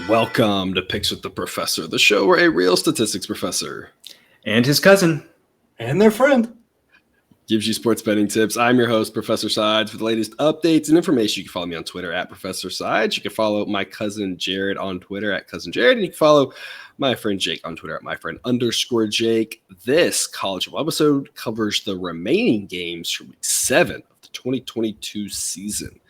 Welcome to Picks with the Professor, the show where a real statistics professor and his cousin and their friend gives you sports betting tips. I'm your host, Professor Sides. For the latest updates and information, you can follow me on Twitter at Professor Sides. You can follow my cousin Jared on Twitter at Cousin Jared, and you can follow my friend Jake on Twitter at myfriend_Jake. This college football episode covers the remaining games from week 7 of the 2022 season.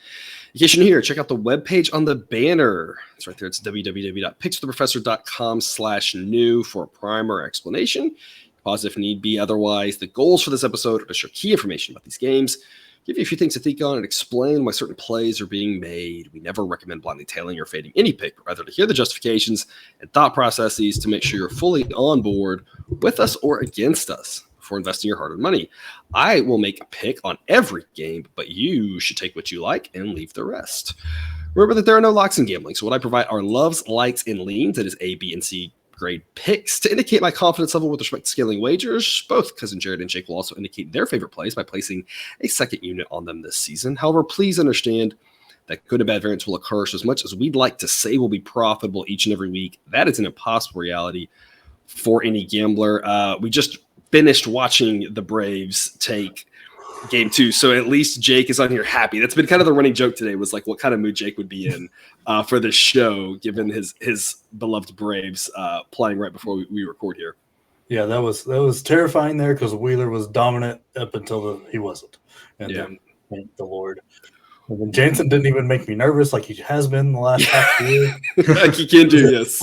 In case you're new here, check out the webpage on the banner. It's right there. It's www.pickswiththeprofessor.com/new for a primer explanation. Pause if need be. Otherwise, the goals for this episode are to share key information about these games, give you a few things to think on, and explain why certain plays are being made. We never recommend blindly tailing or fading any pick, but rather to hear the justifications and thought processes to make sure you're fully on board with us or against us before investing your hard-earned money. I will make a pick on every game, but you should take what you like and leave the rest. Remember that there are no locks in gambling, so what I provide are loves, likes, and leans. That is A, B, and C grade picks to indicate my confidence level with respect to scaling wagers. Both Cousin Jared and Jake will also indicate their favorite plays by placing a second unit on them this season. However, please understand that good and bad variance will occur. So as much as we'd like to say we'll be profitable each and every week, that is an impossible reality for any gambler. We just finished watching the Braves take game 2, so at least Jake is on here happy. That's been kind of the running joke today, was like what kind of mood Jake would be in for this show, given his beloved Braves playing right before we record here. Yeah, that was terrifying there because Wheeler was dominant up until he wasn't, and then thank the Lord. And then Jansen didn't even make me nervous like he has been the last half of the year. Like he can do, yes.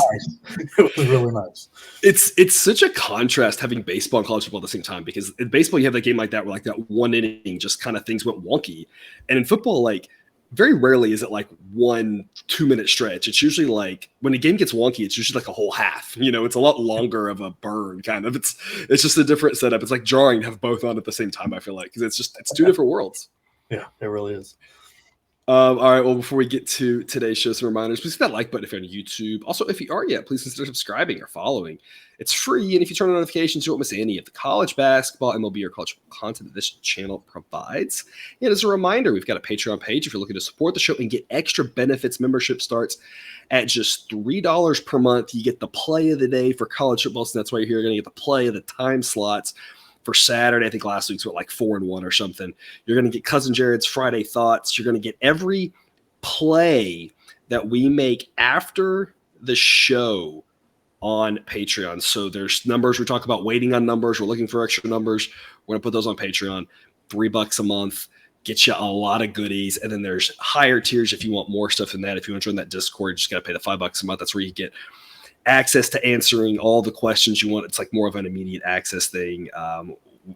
It was really nice. It's such a contrast having baseball and college football at the same time, because in baseball you have that game like that where like that one inning just kind of things went wonky, and in football like very rarely is it like 1-2 minute stretch. It's usually like when a game gets wonky, it's usually like a whole half. You know, it's a lot longer of a burn kind of. It's just a different setup. It's like jarring to have both on at the same time, I feel like, because it's two different worlds. Yeah, it really is. All right, well, before we get to today's show, some reminders. Please hit that like button if you're on YouTube. Also, if you aren't yet, please consider subscribing or following. It's free, and if you turn on notifications, you won't miss any of the college basketball, MLB, or college content that this channel provides. And as a reminder, we've got a Patreon page if you're looking to support the show and get extra benefits. Membership starts at just $3 per month. You get the play of the day for college football, so that's why you're here. You're going to get the play of the time slots for Saturday. I think last week's went like 4-1 or something. You're going to get Cousin Jared's Friday Thoughts. You're going to get every play that we make after the show on Patreon. So there's numbers. We talk about waiting on numbers. We're looking for extra numbers. We're going to put those on Patreon. $3 a month. Get you a lot of goodies. And then there's higher tiers if you want more stuff than that. If you want to join that Discord, you just got to pay the $5 a month. That's where you get access to answering all the questions you want. It's like more of an immediate access thing.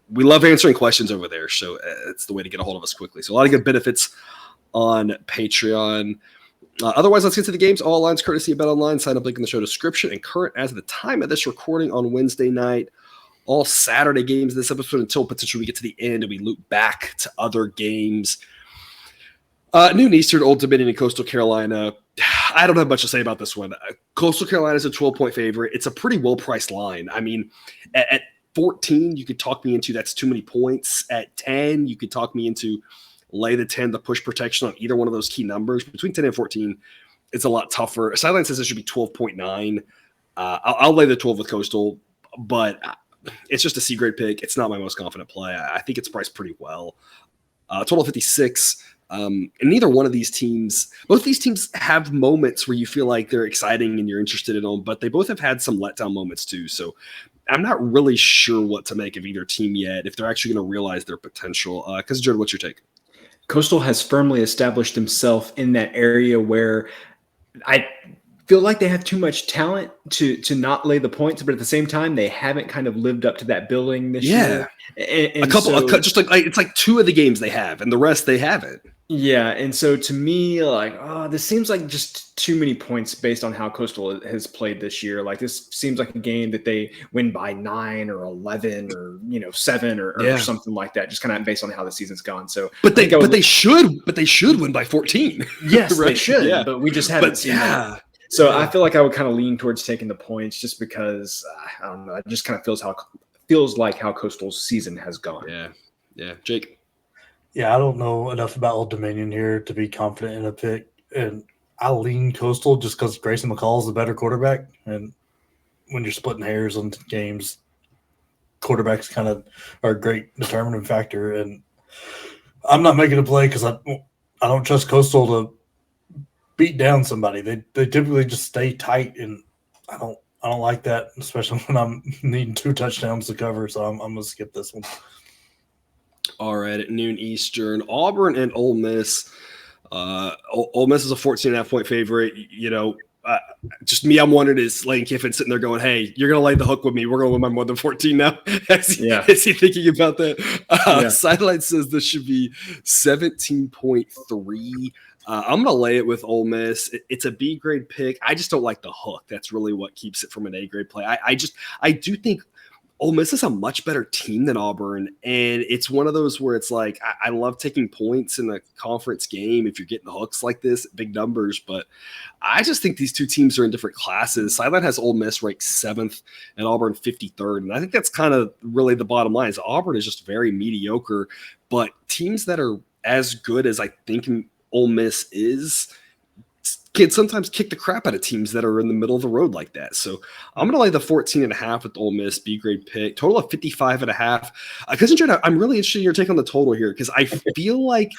We love answering questions over there, so it's the way to get a hold of us quickly. So a lot of good benefits on Patreon. Otherwise, let's get to the games. All lines courtesy of BetOnline. Sign up link in the show description. And current as of the time of this recording on Wednesday night, all Saturday games in this episode until potentially we get to the end and we loop back to other games. New and Eastern, Old Dominion, and Coastal Carolina. I don't have much to say about this one. Coastal Carolina is a 12-point favorite. It's a pretty well-priced line. I mean, at 14, you could talk me into that's too many points. At 10, you could talk me into lay the 10, the push protection on either one of those key numbers. Between 10 and 14, it's a lot tougher. Sideline says it should be 12.9. I'll lay the 12 with Coastal, but it's just a C-grade pick. It's not my most confident play. I think it's priced pretty well. Total 56. And neither one of these teams, both these teams have moments where you feel like they're exciting and you're interested in them, but they both have had some letdown moments too. So I'm not really sure what to make of either team yet, if they're actually going to realize their potential. Because Jared, what's your take? Coastal has firmly established himself in that area where I feel like they have too much talent to not lay the points, but at the same time, they haven't kind of lived up to that billing this year. And a couple, just like it's like 2 of the games they have, and the rest they haven't. Yeah, and so to me, like, this seems like just too many points based on how Coastal has played this year. Like, this seems like a game that they win by 9 or 11 or 7 or something like that, just kind of based on how the season's gone. So, but they should win by 14. Yes, right? They should, but we just haven't seen that. So I feel like I would kind of lean towards taking the points just because I don't know. It just kind of feels like how Coastal's season has gone. Yeah, Jake. Yeah, I don't know enough about Old Dominion here to be confident in a pick, and I lean Coastal just because Grayson McCall is the better quarterback, and when you're splitting hairs on games, quarterbacks kind of are a great determining factor. And I'm not making a play because I don't trust Coastal to beat down somebody. They typically just stay tight, and I don't like that, especially when I'm needing 2 touchdowns to cover. So I'm gonna skip this one. All right, at noon Eastern, Auburn and Ole Miss. Ole Miss is a 14.5-point favorite. Just me, I'm wondering, is Lane Kiffin sitting there going, hey, you're going to lay the hook with me. We're going to win by more than 14 now? Is he thinking about that? Sideline says this should be 17.3. I'm going to lay it with Ole Miss. It's a B grade pick. I just don't like the hook. That's really what keeps it from an A grade play. I do think Ole Miss is a much better team than Auburn, and it's one of those where it's like I love taking points in a conference game if you're getting hooks like this, big numbers, but I just think these two teams are in different classes. Sideline has Ole Miss ranked 7th and Auburn 53rd, and I think that's kind of really the bottom line is Auburn is just very mediocre, but teams that are as good as I think Ole Miss is can sometimes kick the crap out of teams that are in the middle of the road like that. So I'm going to lay the 14.5 with Ole Miss, B grade pick, total of 55.5. Cousin Jared, I'm really interested in your take on the total here because I feel like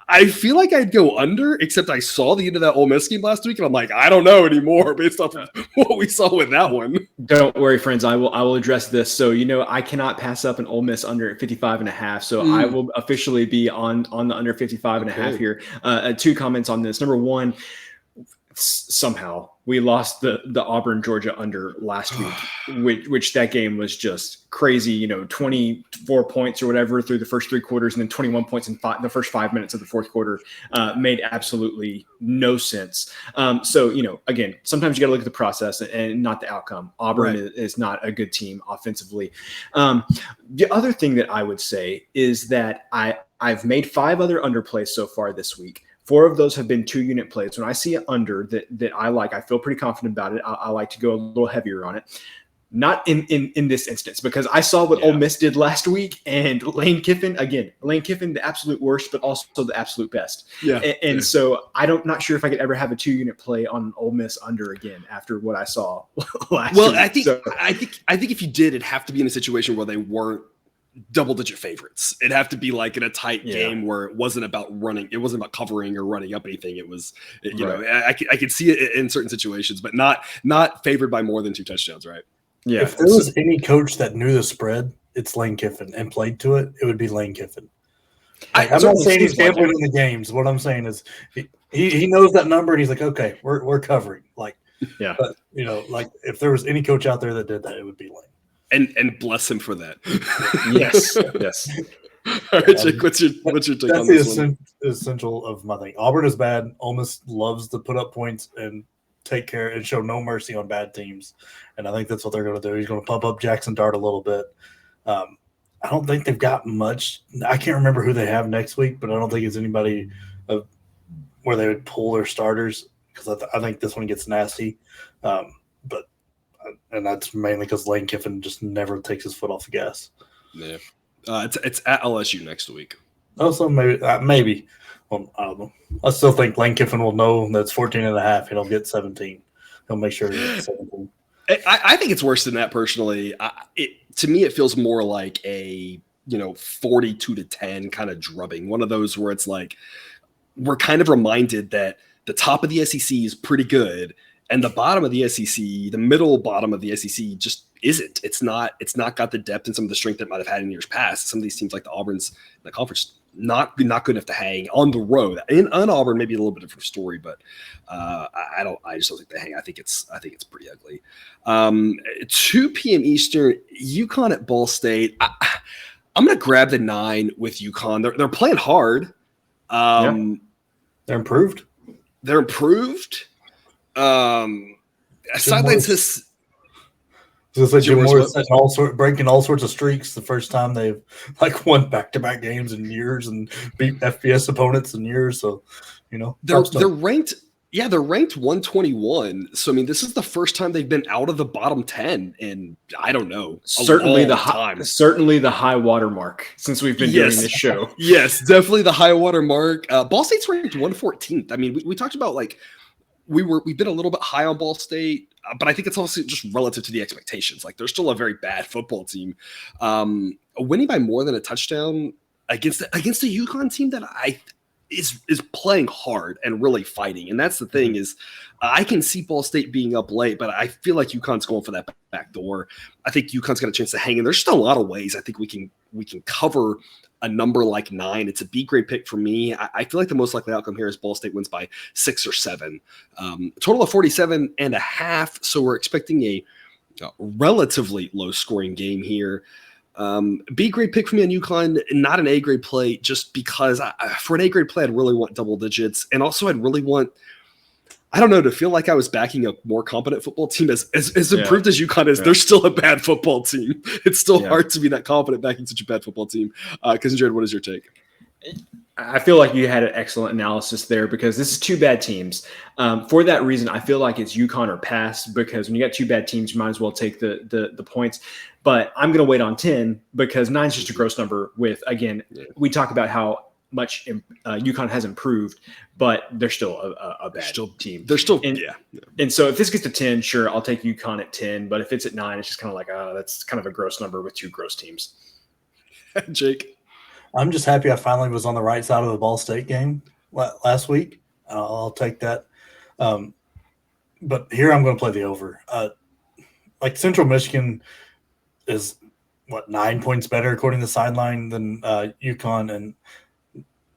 I'd go under, except I saw the end of that Ole Miss game last week, and I'm like, I don't know anymore based off of what we saw with that one. Don't worry, friends. I will address this. So, I cannot pass up an Ole Miss under at 55.5. So I will officially be on the under 55.5 here. 2 comments on this. Number 1, somehow we lost the Auburn Georgia under last week, which that game was just crazy. 24 points or whatever through the first 3 quarters, and then 21 points in the first 5 minutes of the 4th quarter made absolutely no sense. So again, sometimes you got to look at the process and not the outcome. Auburn is not a good team offensively. The other thing that I would say is that I've made 5 other underplays so far this week. 4 of those have been 2-unit plays. When I see an under that I like, I feel pretty confident about it. I like to go a little heavier on it. Not in this instance, because I saw what Ole Miss did last week, and Lane Kiffin, the absolute worst, but also the absolute best. So not sure if I could ever have a 2-unit play on Ole Miss under again after what I saw last week. I think if you did, it'd have to be in a situation where they weren't double-digit favorites. It'd have to be like in a tight game where it wasn't about running, it wasn't about covering or running up anything. It was, I could see it in certain situations, but not favored by more than 2 touchdowns, right? Yeah. If there was any coach that knew the spread, it's Lane Kiffin, and played to it, it would be Lane Kiffin. I'm not saying he's gambling in the games. What I'm saying is he knows that number, and he's like, okay, we're covering. But if there was any coach out there that did that, it would be Lane. And bless him for that. Yes. All right, Jake, what's your take on this one? That's the essential of my thing. Auburn is bad. Ole Miss loves to put up points and take care and show no mercy on bad teams. And I think that's what they're going to do. He's going to pump up Jackson Dart a little bit. I don't think they've got much. I can't remember who they have next week, but I don't think it's anybody where they would pull their starters because I think this one gets nasty. And that's mainly because Lane Kiffin just never takes his foot off the gas. Yeah, it's at LSU next week. Oh, so maybe. Well, I don't know. I still think Lane Kiffin will know that's 14.5. He'll get 17. He'll make sure he gets 17. I think it's worse than that personally. To me, it feels more like a 42-10 kind of drubbing. One of those where it's like we're kind of reminded that the top of the SEC is pretty good. And the bottom of the SEC, the middle bottom of the SEC just isn't. It's not got the depth and some of the strength that it might have had in years past. Some of these teams like the Auburn's in the conference, not good enough to hang on the road. On Auburn, maybe a little bit of a story, but I just don't think they hang. I think it's pretty ugly. 2 p.m. Eastern, UConn at Ball State. I'm going to grab the 9 with UConn. They're playing hard. They're improved. Sideline says Jim Morris breaking all sorts of streaks. The first time they've won back-to-back games in years and beat FBS opponents in years. So they're ranked. Yeah, they're ranked 121. So I mean, this is the first time they've been out of the bottom 10, and I don't know. Certainly the high water mark since we've been doing this show. Yes, definitely the high water mark. Ball State's ranked 114th. I mean, we talked about we've been a little bit high on Ball State, but I think it's also just relative to the expectations. Like they're still a very bad football team. Winning by more than a touchdown against a UConn team that is playing hard and really fighting. And that's the thing is I can see Ball State being up late, but I feel like UConn's going for that back door. I think UConn's got a chance to hang in. There's still a lot of ways I think we can cover a number like 9. It's a B grade pick for me. I feel like the most likely outcome here is Ball State wins by 6 or 7. Total of 47.5. So we're expecting a relatively low scoring game here. B grade pick for me on UConn, not an A grade play, just because for an A grade play, I'd really want double digits. And also I'd really want, I don't know, to feel like I was backing a more competent football team as improved as UConn is. They're still a bad football team. It's still hard to be that confident backing such a bad football team. Jared, what is your take? I feel like you had an excellent analysis there because this is 2 bad teams. For that reason, I feel like it's UConn or pass because when you got 2 bad teams, you might as well take the points. But I'm going to wait on 10 because 9 is just a gross number with, again, we talk about how much UConn has improved, but they're still a bad team. They're still, And so if this gets to 10, sure, I'll take UConn at 10. But if it's at 9, it's just kind of like, that's kind of a gross number with 2 gross teams. Jake? I'm just happy I finally was on the right side of the Ball State game last week. I'll take that. But here I'm going to play the over. Like Central Michigan is, 9 points better according to Sideline than UConn. And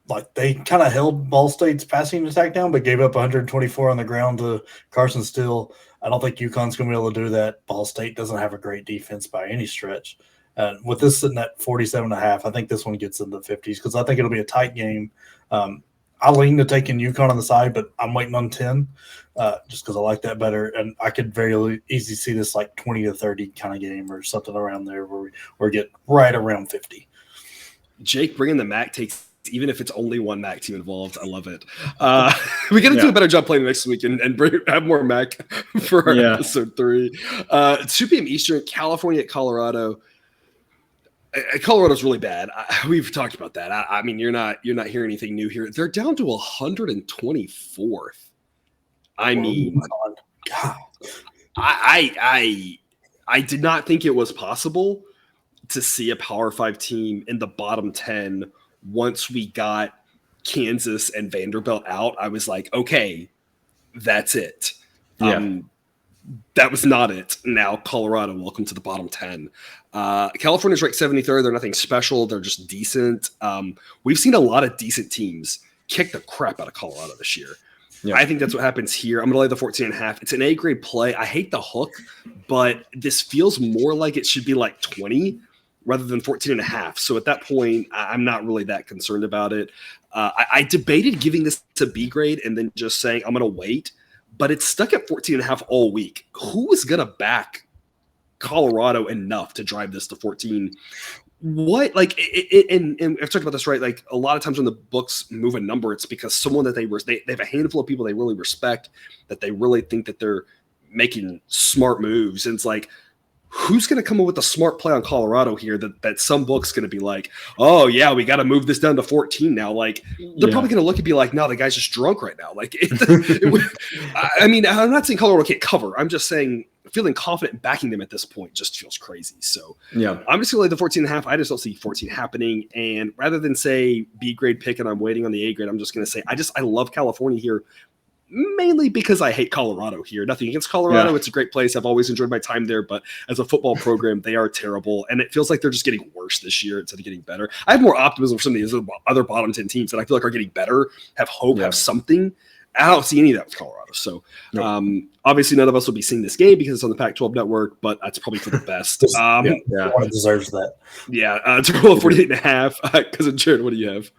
like they kind of held Ball State's passing attack down, but gave up 124 on the ground to Carson Steele. I don't think UConn's going to be able to do that. Ball State doesn't have a great defense by any stretch. With this sitting at 47.5, I think this one gets in the 50s because I think it'll be a tight game. I lean to taking UConn on the side, but I'm waiting on 10 just because I like that better. And I could very easily see this like 20 to 30 kind of game or something around there where we get right around 50. Jake bringing the MAC takes, even if it's only one MAC team involved. I love it. We got to do a better job playing next week and have more MAC for our episode 3. 2 p.m. Eastern, California at Colorado. Colorado's really bad. We've talked about that. I mean, you're not hearing anything new here. They're down to 124th. I mean, God. I did not think it was possible to see a Power 5 team in the bottom 10 once we got Kansas and Vanderbilt out. I was like, okay, that's it. That was not it. Now Colorado, welcome to the bottom 10. California's ranked 73rd. They're nothing special. They're just decent. We've seen a lot of decent teams kick the crap out of Colorado this year. Yeah. I think that's what happens here. I'm going to lay the 14.5. It's an A grade play. I hate the hook, but this feels more like it should be like 20 rather than 14.5. So at that point, I'm not really that concerned about it. I debated giving this to B grade and then just saying I'm going to wait, but it's stuck at 14.5 all week. Who is going to back Colorado enough to drive this to 14? What, like, and I've talked about this, right? Like, a lot of times when the books move a number, it's because someone that they have a handful of people they really respect, that they really think that they're making smart moves. And it's like, who's going to come up with a smart play on Colorado here that some book's going to be like, oh, yeah, we got to move this down to 14 now. Like, they're probably going to look and be like, no, the guy's just drunk right now. Like, I mean, I'm not saying Colorado can't cover. I'm just saying feeling confident in backing them at this point just feels crazy. So I'm just going to lay the 14.5. I just don't see 14 happening. And rather than say B grade pick and I'm waiting on the A grade, I'm just going to say I love California here, mainly because I hate Colorado here. Nothing against Colorado. Yeah. It's a great place. I've always enjoyed my time there, but as a football program, they are terrible. And it feels like they're just getting worse this year instead of getting better. I have more optimism for some of these other bottom 10 teams that I feel like are getting better, have hope, have something. I don't see any of that with Colorado. So obviously none of us will be seeing this game because it's on the Pac-12 network, but that's probably for the best. One deserves that. Yeah. Total of 48.5. Cousin Jared, what do you have?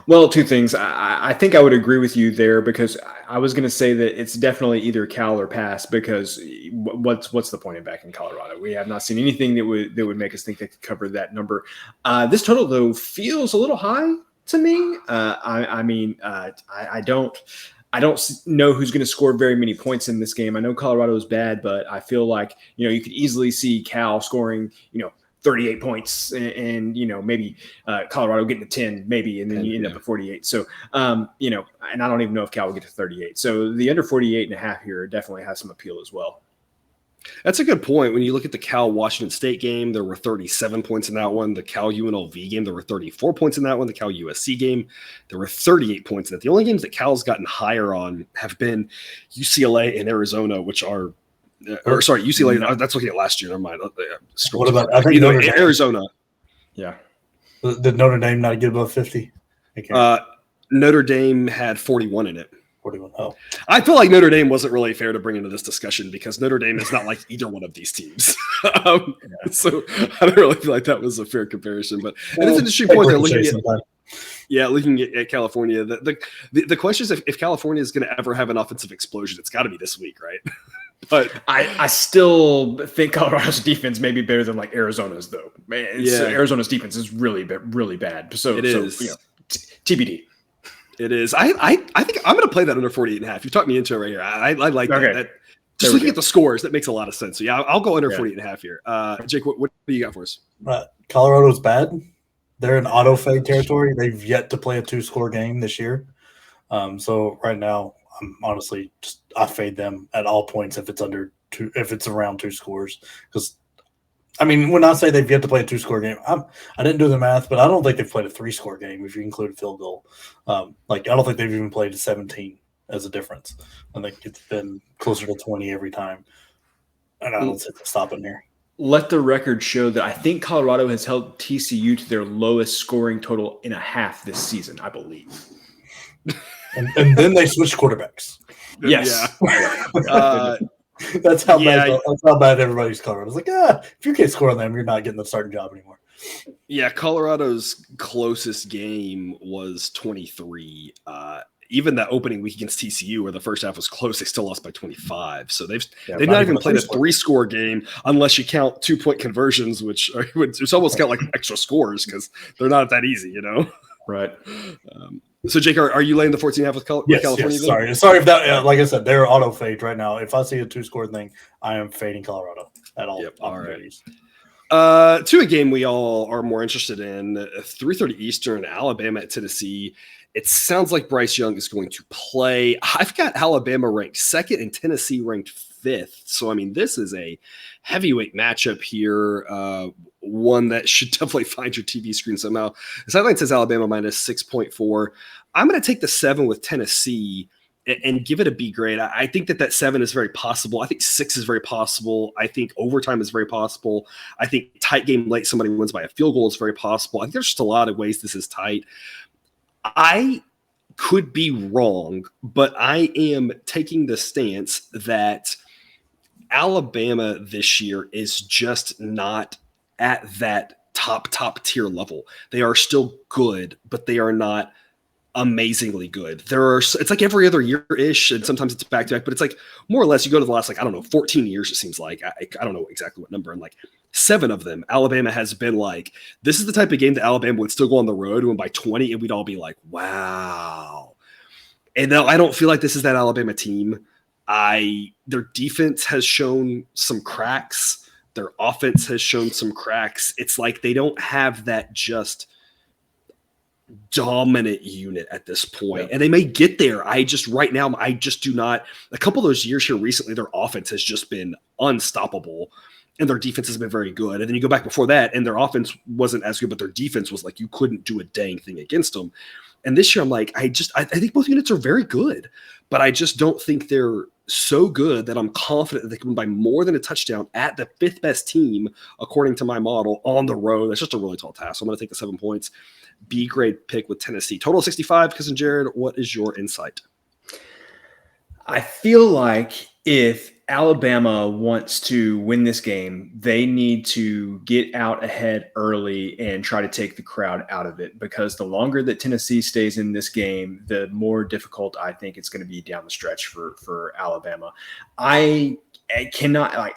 Well, 2 things. I think I would agree with you there because I was going to say that it's definitely either Cal or pass because what's the point of backing Colorado? We have not seen anything that would make us think they could cover that number. This total, though, feels a little high to me. I don't know who's going to score very many points in this game. I know Colorado is bad, but I feel like, you could easily see Cal scoring, 38 points and maybe Colorado getting to 10 maybe, and then you end up at 48. So, and I don't even know if Cal will get to 38. So the under 48.5 here definitely has some appeal as well. That's a good point. When you look at the Cal-Washington State game, there were 37 points in that one. The Cal-UNLV game, there were 34 points in that one. The Cal-USC game, there were 38 points in it. The only games that Cal's gotten higher on have been UCLA and Arizona, which are UCLA. That's looking at last year. Never mind. What about Notre Dame? Arizona? Yeah. Did Notre Dame not get above 50? Notre Dame had 41 in it. 41. Oh. I feel like Notre Dame wasn't really fair to bring into this discussion because Notre Dame is not like either one of these teams. So I don't really feel like that was a fair comparison. But it's an interesting point. They're looking at California. The question is if California is going to ever have an offensive explosion, it's got to be this week, right? But I still think Colorado's defense may be better than like Arizona's, though. Arizona's defense is really bad. So it is TBD. It is. I think I'm going to play that under 48.5. You talked me into it right here. I like that. Just looking at the scores, that makes a lot of sense. So yeah, I'll go under 48.5 here. Jake, what do you got for us? Colorado's bad. They're in auto fade territory. They've yet to play a 2-score game this year. So right now, I'm honestly I fade them at all points if it's around 2 scores. Because when I say they've yet to play a 2-score game, I didn't do the math, but I don't think they've played a 3-score game if you include a field goal. I don't think they've even played a 17 as a difference. I think it's been closer to 20 every time, and I don't see them stopping there. Let the record show that I think Colorado has held TCU to their lowest scoring total in a half this season, I believe. and then they switched quarterbacks. Yes. Yeah. That's how bad everybody's Colorado. It's like, if you can't score on them, you're not getting the starting job anymore. Yeah, Colorado's closest game was 23. Even that opening week against TCU, where the first half was close, they still lost by 25. So they've not even played a 3-score game unless you count 2-point conversions, which almost count like extra scores because they're not that easy, Right. So, Jake, are you laying the 14.5 with California? Yes, sorry if that. Like I said, they're auto fade right now. If I see a 2-score thing, I am fading Colorado at all. Yep, all right. To a game we all are more interested in, 3:30 Eastern, Alabama at Tennessee. It sounds like Bryce Young is going to play. I've got Alabama ranked 2nd and Tennessee ranked 5th. So, this is a heavyweight matchup here. One that should definitely find your TV screen somehow. The sideline says Alabama minus 6.4. I'm going to take the 7 with Tennessee and give it a B grade. I think that 7 is very possible. I think 6 is very possible. I think overtime is very possible. I think tight game late, somebody wins by a field goal is very possible. I think there's just a lot of ways this is tight. I could be wrong, but I am taking the stance that Alabama this year is just not at that top tier level. They are still good, but they are not amazingly good. It's like every other year-ish, and sometimes it's back-to-back, but it's like more or less you go to the last, 14 years, it seems like. I don't know exactly what number, and 7 of them, Alabama has been like, this is the type of game that Alabama would still go on the road and win by 20, and we'd all be like, wow. And I don't feel like this is that Alabama team. Their defense has shown some cracks. Their offense has shown some cracks. It's like they don't have that just dominant unit at this point. Yeah. And they may get there. Right now, I just do not. A couple of those years here recently, their offense has just been unstoppable. And their defense has been very good. And then you go back before that, and their offense wasn't as good, but their defense was like you couldn't do a dang thing against them. And this year, I'm like, I think both units are very good, but I just don't think they're so good that I'm confident that they can win by more than a touchdown at the 5th best team, according to my model, on the road. That's just a really tall task. So I'm going to take the 7 points. B grade pick with Tennessee. Total 65. Cousin Jared, what is your insight? I feel like if Alabama wants to win this game, they need to get out ahead early and try to take the crowd out of it, because the longer that Tennessee stays in this game, the more difficult I think it's going to be down the stretch for Alabama. I cannot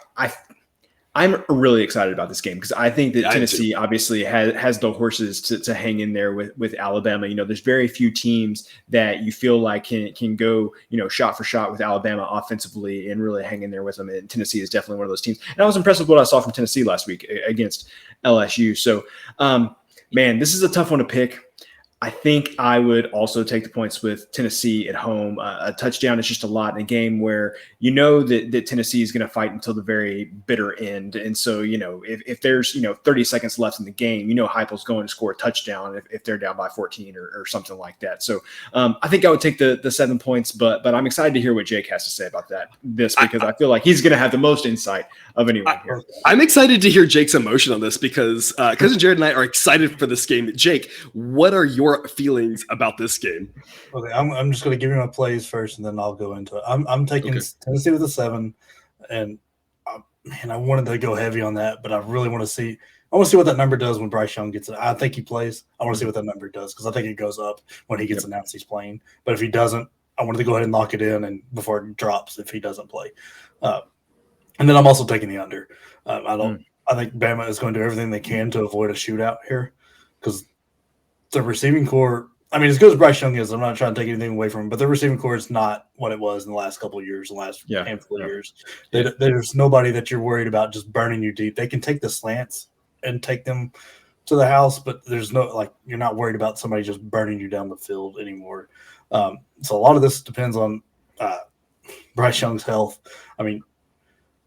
I'm really excited about this game because I think that Yeah, Tennessee obviously has the horses to hang in there with Alabama. There's very few teams that you feel like can go, shot for shot with Alabama offensively and really hang in there with them. And Tennessee is definitely one of those teams. And I was impressed with what I saw from Tennessee last week against LSU. So, man, this is a tough one to pick. I think I would also take the points with Tennessee at home. A touchdown is just a lot in a game where that Tennessee is going to fight until the very bitter end. And so, if there's, 30 seconds left in the game, Heupel's going to score a touchdown if they're down by 14 or something like that. So I think I would take the 7 points, but I'm excited to hear what Jake has to say about this because I feel like he's going to have the most insight of anyone here. I'm excited to hear Jake's emotion on this because Cousin Jared and I are excited for this game. Jake, what are your feelings about this game? Okay, I'm just going to give you my plays first, and then I'll go into it. I'm taking Tennessee with a 7, and man, I wanted to go heavy on that, but I really want to see. I want to see what that number does when Bryce Young gets it. I think he plays. I want to see what that number does because I think it goes up when he gets announced he's playing. But if he doesn't, I wanted to go ahead and lock it in and before it drops if he doesn't play. And then I'm also taking the under. I think Bama is going to do everything they can to avoid a shootout here because the receiving core, as good as Bryce Young is, I'm not trying to take anything away from him, but the receiving core is not what it was in the last couple of years, the last handful of years. There's nobody that you're worried about just burning you deep. They can take the slants and take them to the house, but there's no, you're not worried about somebody just burning you down the field anymore. So a lot of this depends on Bryce Young's health.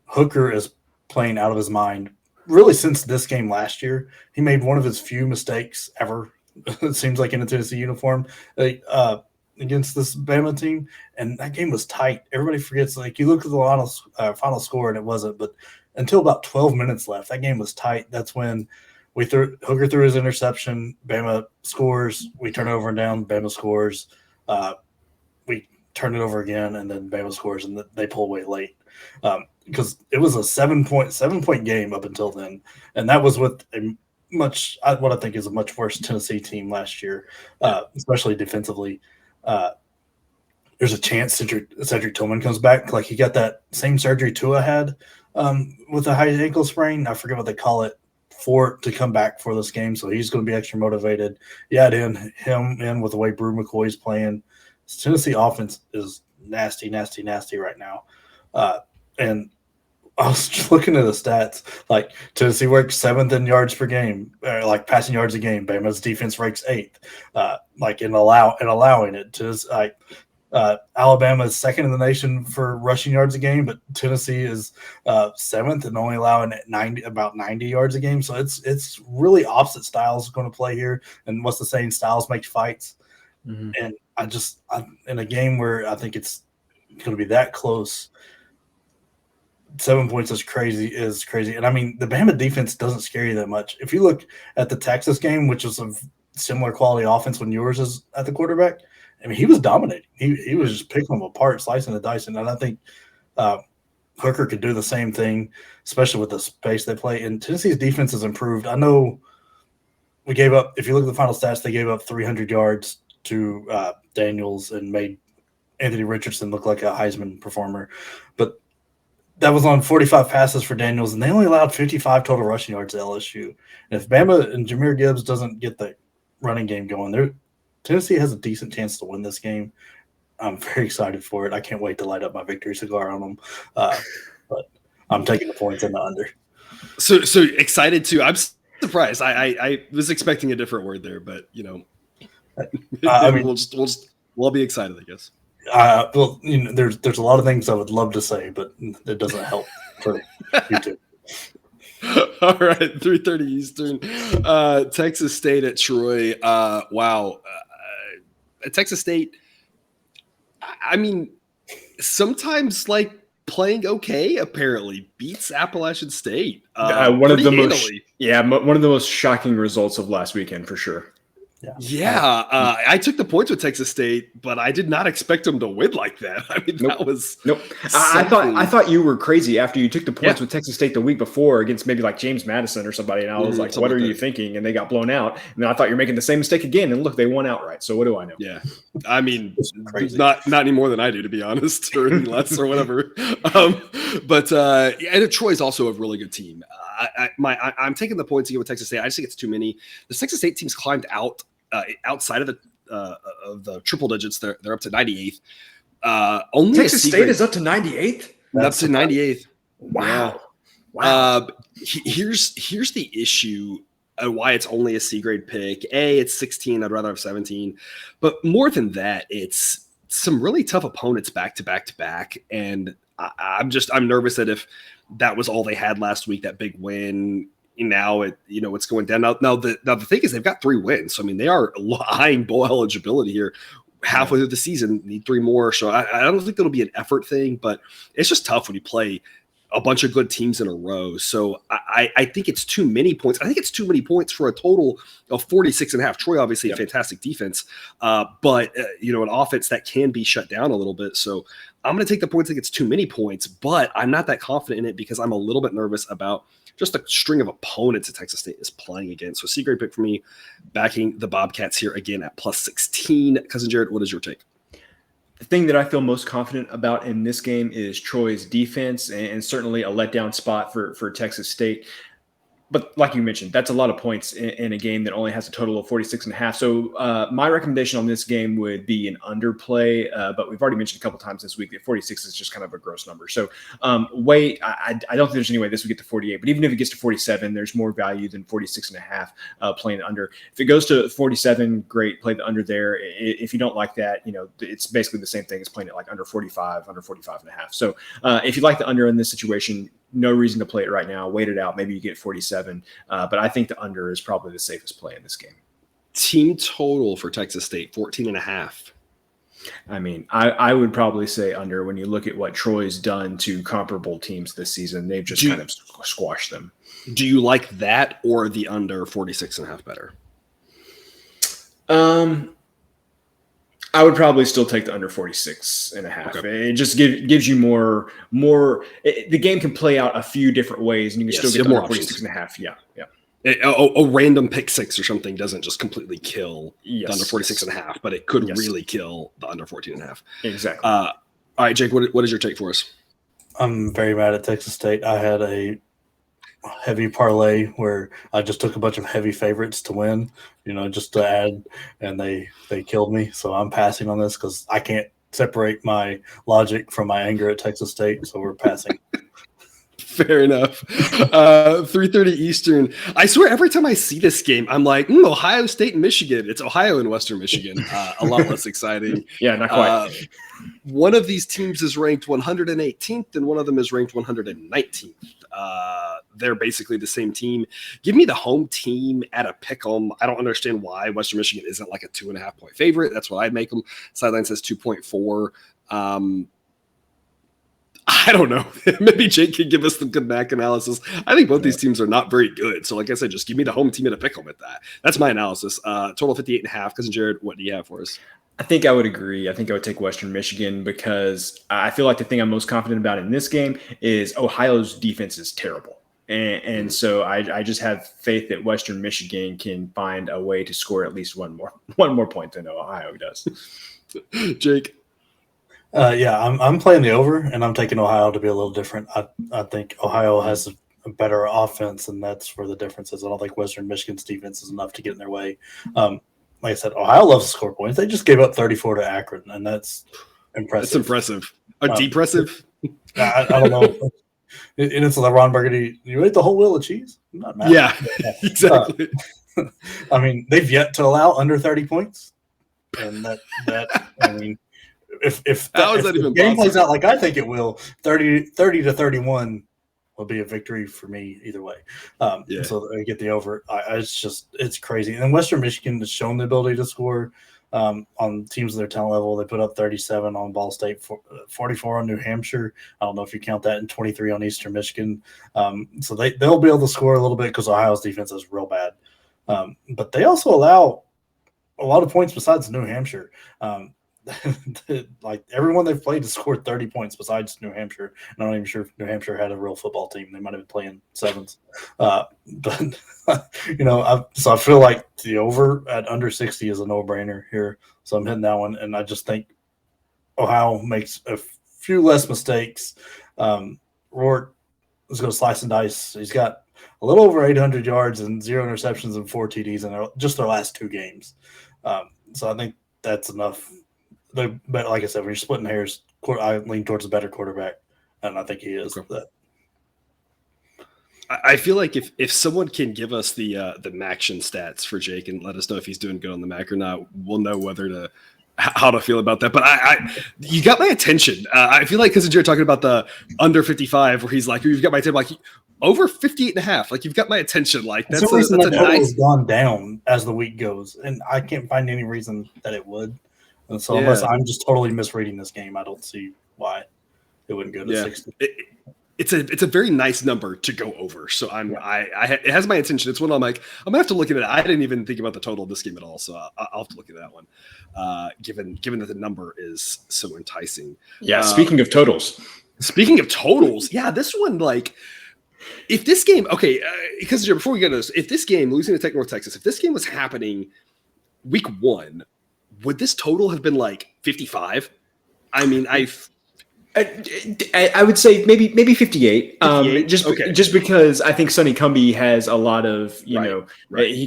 Hooker is playing out of his mind really since this game last year. He made one of his few mistakes ever. It seems like in a Tennessee uniform against this Bama team, and that game was tight. Everybody forgets. You look at the final score, and it wasn't. But until about 12 minutes left, that game was tight. That's when Hooker threw his interception. Bama scores. We turn over and down. Bama scores. We turn it over again, and then Bama scores, and they pull away late because it was a 7-point game up until then, and that was with what I think is a much worse Tennessee team last year, especially defensively. There's a chance Cedric Tillman comes back. He got that same surgery Tua had with a high ankle sprain. I forget what they call it to come back for this game. So he's going to be extra motivated. Yeah, him in with the way Brew McCoy's playing. Tennessee offense is nasty right now. And I was just looking at the stats. Tennessee ranks 7th in yards per game, passing yards a game. Bama's defense ranks 8th, in allowing it. Just Alabama is 2nd in the nation for rushing yards a game, but Tennessee is 7th and only allowing about 90 yards a game. So it's really opposite styles going to play here. And what's the saying? Styles make fights. Mm-hmm. And I in a game where I think it's going to be that close. 7 points is crazy. And the Bama defense doesn't scare you that much. If you look at the Texas game, which was a similar quality offense when yours is at the quarterback, he was dominating. He was just picking them apart, slicing and dicing. And I think Hooker could do the same thing, especially with the space they play. And Tennessee's defense has improved. I know we gave up, if you look at the final stats, they gave up 300 yards to Daniels and made Anthony Richardson look like a Heisman performer. But that was on 45 passes for Daniels, and they only allowed 55 total rushing yards to LSU. And if Bama and Jahmyr Gibbs doesn't get the running game going, Tennessee has a decent chance to win this game. I'm very excited for it. I can't wait to light up my victory cigar on them. But I'm taking the points in the under. So excited too. I'm surprised. I was expecting a different word there, but we'll be excited, I guess. There's a lot of things I would love to say, but it doesn't help for YouTube. All right, 3:30 Eastern. Texas State at Troy. Wow. Texas State, sometimes playing okay, apparently beats Appalachian State. One of the most shocking results of last weekend for sure. I took the points with Texas State, but I did not expect them to win like that. I mean, that was I thought you were crazy after you took the points with Texas State the week before against maybe like James Madison or somebody, and I was like, "What are you thinking?" And they got blown out, and then I thought you're making the same mistake again, and look, they won outright. So what do I know? Yeah, I mean, not any more than I do, to be honest, or any less or whatever. And Troy's also a really good team. I'm taking the points again with Texas State. I just think it's too many. The Texas State team's climbed outside of the triple digits. They're up to 98th. Only Texas State is up to 98th. Up to 98th. Wow. Here's the issue. Why it's only a C grade pick. It's 16. I'd rather have 17. But more than that, it's some really tough opponents back to back. And I'm nervous that if that was all they had last week, that big win, now it's going down. Now the thing is they've got 3 wins. So I mean, they are eyeing bowl eligibility here. Halfway through the season, need 3 more. So I don't think it'll be an effort thing, but it's just tough when you play a bunch of good teams in a row. So I think it's too many points. I think it's too many points for a total of 46.5. Troy, obviously a fantastic defense, but an offense that can be shut down a little bit. So I'm going to take the points. I think it's too many points, but I'm not that confident in it because I'm a little bit nervous about just the string of opponents that Texas State is playing against. So C-grade pick for me, backing the Bobcats here again at plus 16. Cousin Jared, what is your take? The thing that I feel most confident about in this game is Troy's defense, and certainly a letdown spot for Texas State. But like you mentioned, that's a lot of points in a game that only has a total of 46.5. So my recommendation on this game would be an underplay, but we've already mentioned a couple times this week that 46 is just kind of a gross number. So I don't think there's any way this would get to 48, but even if it gets to 47, there's more value than 46.5 playing under. If it goes to 47, great, play the under there. If you don't like that, it's basically the same thing as playing it like under 45, under 45.5. So if you like the under in this situation, no reason to play it right now. Wait it out. Maybe you get 47. But I think the under is probably the safest play in this game. Team total for Texas State, 14.5. I mean, I would probably say under when you look at what Troy's done to comparable teams this season. They've just kind of squashed them. Do you like that or the under 46.5 better? I would probably still take the under 46.5. Okay. It just gives you more. The game can play out a few different ways, and you can still get more 46.5. Yeah. A random pick 6 or something doesn't just completely kill the under 46.5, but it could really kill the under 14.5. Exactly. All right, Jake, what is your take for us? I'm very mad at Texas State. I had a heavy parlay where I just took a bunch of heavy favorites to win, just to add, and they killed me. So I'm passing on this because I can't separate my logic from my anger at Texas State. So we're passing. Fair enough. 3:30 Eastern. I swear every time I see this game, I'm like, Ohio State and Michigan. It's Ohio and Western Michigan. A lot less exciting. Yeah, not quite. One of these teams is ranked 118th, and one of them is ranked 119th. They're basically the same team. Give me the home team at a pick 'em. I don't understand why Western Michigan isn't like a 2.5 point favorite. That's what I'd make them. Sideline says 2.4. I don't know. Maybe Jake can give us the good back analysis. I think both these teams are not very good. So like I said, just give me the home team at a pick 'em at that. That's my analysis. Total 58.5. Cousin Jared, what do you have for us? I think I would agree. I think I would take Western Michigan because I feel like the thing I'm most confident about in this game is Ohio's defense is terrible. And so I just have faith that Western Michigan can find a way to score at least one more point than Ohio does. Jake? I'm playing the over, and I'm taking Ohio to be a little different. I think Ohio has a better offense, and that's where the difference is. I don't think Western Michigan's defense is enough to get in their way. Like I said, Ohio loves to score points. They just gave up 34 to Akron, and that's impressive. That's impressive. Depressive? I don't know. And it's the Ron Burgundy. You ate the whole wheel of cheese? I'm not mad. Yeah, exactly. I mean, they've yet to allow under 30 points, and that I mean, if the game plays out like I think it will, 30 to 31 will be a victory for me either way. So I get the over. It's crazy. And Western Michigan has shown the ability to score on teams of their talent level. They put up 37 on Ball State, 44 on New Hampshire. I don't know if you count that, and 23 on Eastern Michigan. So they'll be able to score a little bit because Ohio's defense is real bad. But they also allow a lot of points besides New Hampshire. Like everyone they've played has scored 30 points besides New Hampshire. And I'm not even sure if New Hampshire had a real football team. They might have been playing sevens. But so I feel like the over at under 60 is a no-brainer here. So I'm hitting that one, and I just think Ohio makes a few less mistakes. Rourke is going to slice and dice. He's got a little over 800 yards and 0 interceptions and 4 TDs in just their last 2 games. So I think that's enough. But like I said, when you're splitting hairs, I lean towards a better quarterback, and I think he is. Okay. I feel like if someone can give us the Maction stats for Jake and let us know if he's doing good on the Mac or not, we'll know how to feel about that. But you got my attention. I feel like because you're talking about the under 55, where he's like, you've got my attention, like over 58.5. Like you've got my attention. Like that's a nice. Has gone down as the week goes, and I can't find any reason that it would. And so unless I'm just totally misreading this game, I don't see why it wouldn't go to 60. It's a very nice number to go over. So it has my attention. It's one I'm like, I'm gonna have to look at it. I didn't even think about the total of this game at all. So I'll have to look at that one. Given that the number is so enticing. Yeah. Speaking of totals, yeah, this one, like if this game, because before we get into this, if this game, Louisiana Tech, North Texas, if this game was happening week 1, would this total have been like 55? I mean, I would say maybe 58. Just because I think Sonny Cumbie has a lot of he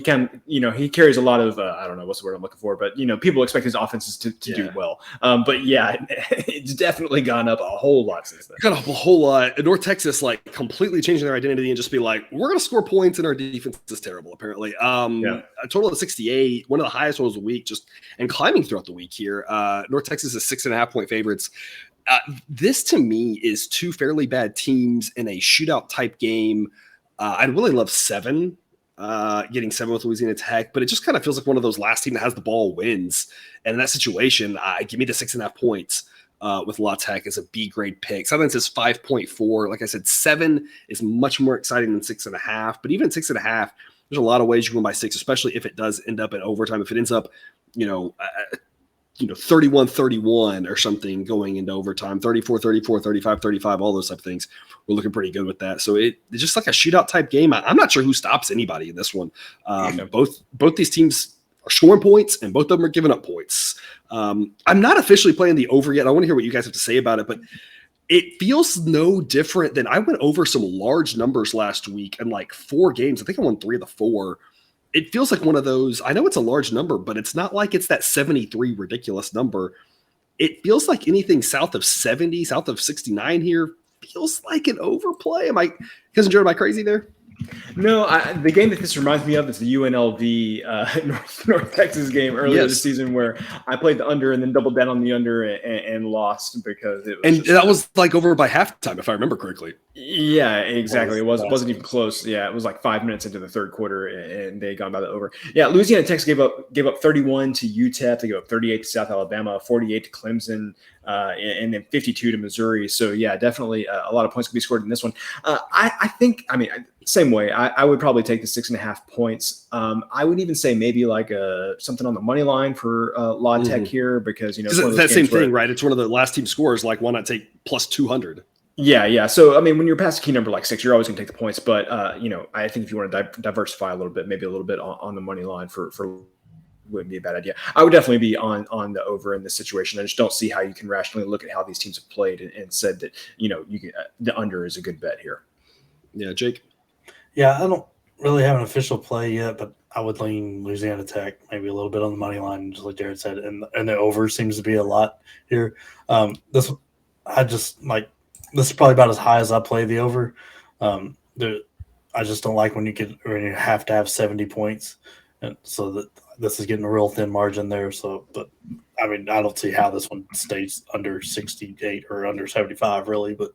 carries a lot of I don't know what's the word I'm looking for, but people expect his offenses to do well. But yeah, it's definitely gone up a whole lot since then. Got up a whole lot. North Texas like completely changing their identity and just be like, we're gonna score points and our defense is terrible. Apparently, a total of 68, one of the highest ones of the week, and climbing throughout the week here. North Texas is 6.5 point favorites. This to me is 2 fairly bad teams in a shootout type game. I'd really love 7, getting 7 with Louisiana Tech, but it just kind of feels like one of those last team that has the ball wins. And in that situation, give me the 6.5 points with La Tech as a B grade pick. Something says 5.4. Like I said, 7 is much more exciting than 6.5, but even 6.5, there's a lot of ways you can win by 6, especially if it does end up in overtime. If it ends up, 31-31 or something going into overtime, 34-34, 35-35, all those type of things. We're looking pretty good with that. So it's just like a shootout type game. I'm not sure who stops anybody in this one. Both these teams are scoring points, and both of them are giving up points. I'm not officially playing the over yet. I want to hear what you guys have to say about it, but it feels no different than I went over some large numbers last week and like 4 games. I think I won 3 of the 4. It feels like one of those. I know it's a large number, but it's not like it's that 73 ridiculous number. It feels like anything south of 70, south of 69 here feels like an overplay. Am I crazy there? No, the game that this reminds me of is the UNLV North Texas game earlier this season, where I played the under and then doubled down on the under and lost because it was. And that was like over by halftime, if I remember correctly. Yeah, exactly. It wasn't even close. Yeah, it was like 5 minutes into the third quarter, and they had gone by the over. Yeah, Louisiana Tech gave up 31 to UTEP. They gave up 38 to South Alabama, 48 to Clemson, and then 52 to Missouri. So yeah, definitely a lot of points could be scored in this one. I think. I mean, same way. I would probably take the 6.5 points. I would even say maybe like something on the money line for La Tech here, because it's that same thing, right? It's one of the last team scores. Like, why not take plus 200? Yeah. So, I mean, when you're past a key number like 6, you're always going to take the points. But, I think if you want to diversify a little bit, maybe a little bit on the money line for wouldn't be a bad idea. I would definitely be on the over in this situation. I just don't see how you can rationally look at how these teams have played and said that, the under is a good bet here. Yeah, Jake? Yeah, I don't really have an official play yet, but I would lean Louisiana Tech, maybe a little bit on the money line, just like Jared said, and the over seems to be a lot here. This is probably about as high as I play the over. I just don't like when you have to have 70 points, and so that this is getting a real thin margin there. So, but I mean, I don't see how this one stays under 68 or under 75, really. But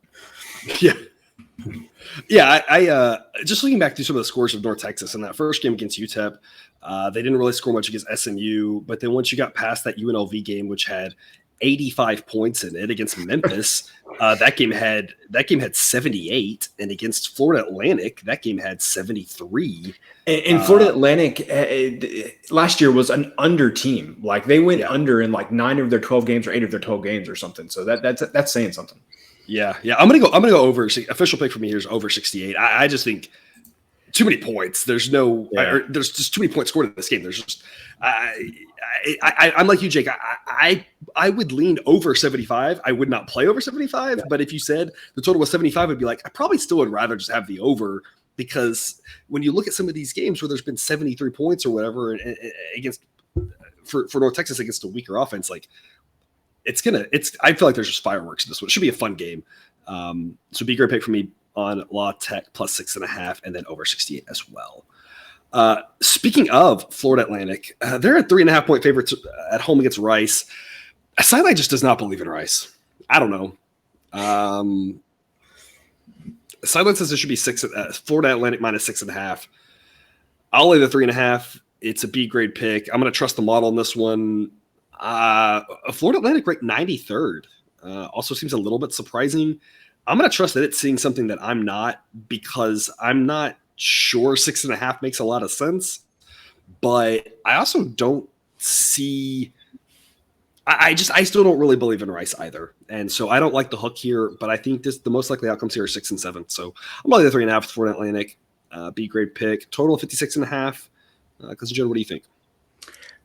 yeah, I just looking back through some of the scores of North Texas in that first game against UTEP, they didn't really score much against SMU, but then once you got past that UNLV game, which had 85 points in it against Memphis. That game had 78, and against Florida Atlantic, that game had 73. And Florida Atlantic last year was an under team. Like they went under in like 9 of their 12 games or 8 of their 12 games or something. So that's saying something. Yeah. I'm gonna go over. Official pick for me here is over 68. I just think too many points. There's there's just too many points scored in this game. There's just I'm like you, Jake. I would lean over 75. I would not play over 75. But if you said the total was 75, I'd be like, I probably still would rather just have the over, because when you look at some of these games where there's been 73 points or whatever against for North Texas against a weaker offense, like I feel like there's just fireworks in this one. It should be a fun game. So be a great pick for me on La Tech plus 6.5 and then over 68 as well. Speaking of Florida Atlantic, they're a 3.5 point favorites at home against Rice. Sideline just does not believe in Rice. I don't know. Sideline says it should be Florida Atlantic minus 6.5. I'll lay the 3.5. It's a B grade pick. I'm going to trust the model on this one. Florida Atlantic ranked 93rd. Also seems a little bit surprising. I'm going to trust that it's seeing something that I'm not, because I'm not sure 6.5 makes a lot of sense. But I also don't see. I still don't really believe in Rice either. And so I don't like the hook here, but I think the most likely outcomes here are 6 and 7. So I'm probably the 3.5 with Florida Atlantic. B grade pick. Total 56.5. Because Joe, what do you think?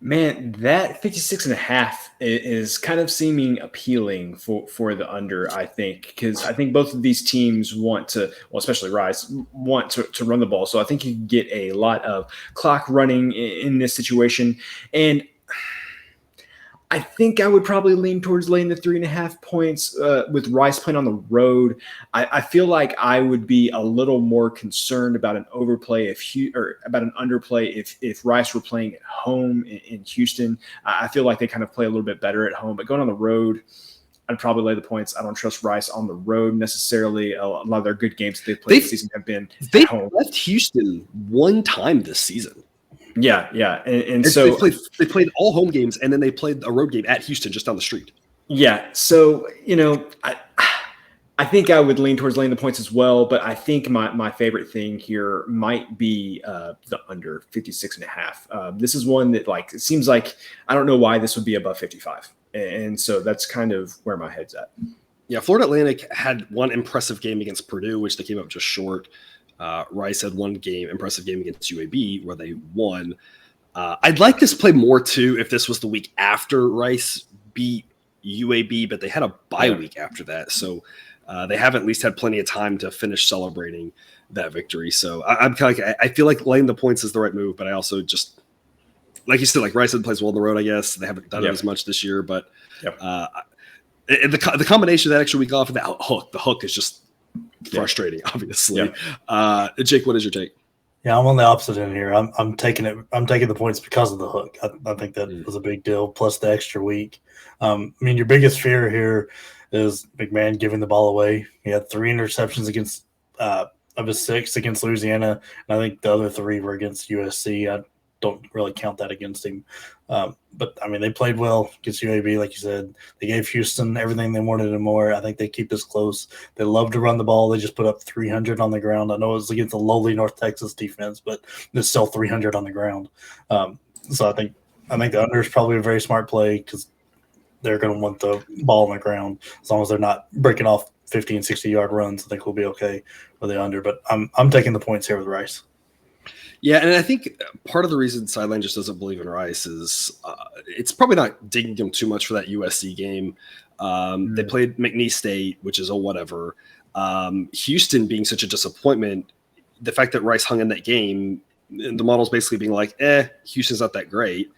Man, that 56.5 is kind of seeming appealing for the under, I think, because I think both of these teams want to, well, especially Rice, want to run the ball. So I think you can get a lot of clock running in this situation. And I think I would probably lean towards laying the 3.5 points with Rice playing on the road. I feel like I would be a little more concerned about an overplay about an underplay if Rice were playing at home in Houston. I feel like they kind of play a little bit better at home, but going on the road, I'd probably lay the points. I don't trust Rice on the road necessarily. A lot of their good games that they've played this season have been at home. Left Houston one time this season. Yeah. And so they played all home games, and then they played a road game at Houston just down the street. Yeah. So, I think I would lean towards laying the points as well, but I think my favorite thing here might be the under 56.5. This is one that it seems like, I don't know why this would be above 55. And so that's kind of where my head's at. Yeah. Florida Atlantic had one impressive game against Purdue, which they came up just short. Rice had one impressive game against UAB where they won. I'd like this play more too if this was the week after Rice beat UAB, but they had a bye week after that. So they have at least had plenty of time to finish celebrating that victory. So I'm kind of I feel like laying the points is the right move, but I also just, like you said, like Rice plays well on the road, I guess. They haven't done it as much this year, but the combination of that extra week off and the hook is just frustrating, obviously. Jake, what is your take? Yeah, I'm on the opposite end here. I'm taking the points because of the hook. I think that was a big deal, plus the extra week. Your biggest fear here is McMahon giving the ball away. He had 3 interceptions against of his 6 against Louisiana, and I think the other 3 were against USC. I don't really count that against him. But they played well against UAB, like you said. They gave Houston everything they wanted and more. I think they keep this close. They love to run the ball. They just put up 300 on the ground. I know it was against the lowly North Texas defense, but there's still 300 on the ground. So I think the under is probably a very smart play because they're going to want the ball on the ground. As long as they're not breaking off 50 and 60-yard runs, I think we'll be okay with the under. But I'm taking the points here with Rice. Yeah, and I think part of the reason Sideline just doesn't believe in Rice is it's probably not digging him too much for that USC game. They played McNeese State, which is a whatever. Houston being such a disappointment, the fact that Rice hung in that game, the model's basically being like, Houston's not that great.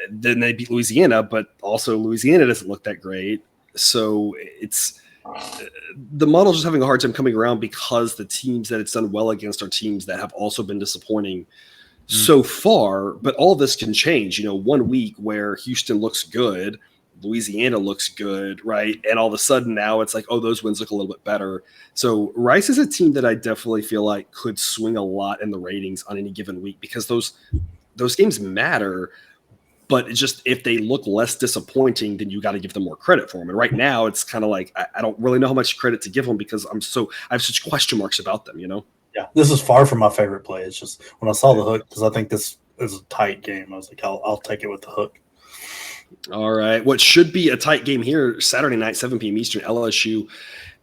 Then they beat Louisiana, but also Louisiana doesn't look that great. So it's the model's just having a hard time coming around because the teams that it's done well against are teams that have also been disappointing so far. But all this can change. 1 week where Houston looks good, Louisiana looks good, right? And all of a sudden now it's like, those wins look a little bit better. So Rice is a team that I definitely feel like could swing a lot in the ratings on any given week because those games matter. But it's just if they look less disappointing, then you got to give them more credit for them. And right now, it's kind of like I don't really know how much credit to give them because I have such question marks about them. Yeah, this is far from my favorite play. It's just when I saw the hook, because I think this is a tight game, I was like, I'll take it with the hook. All right. What should be a tight game here Saturday night, 7 p.m. Eastern, LSU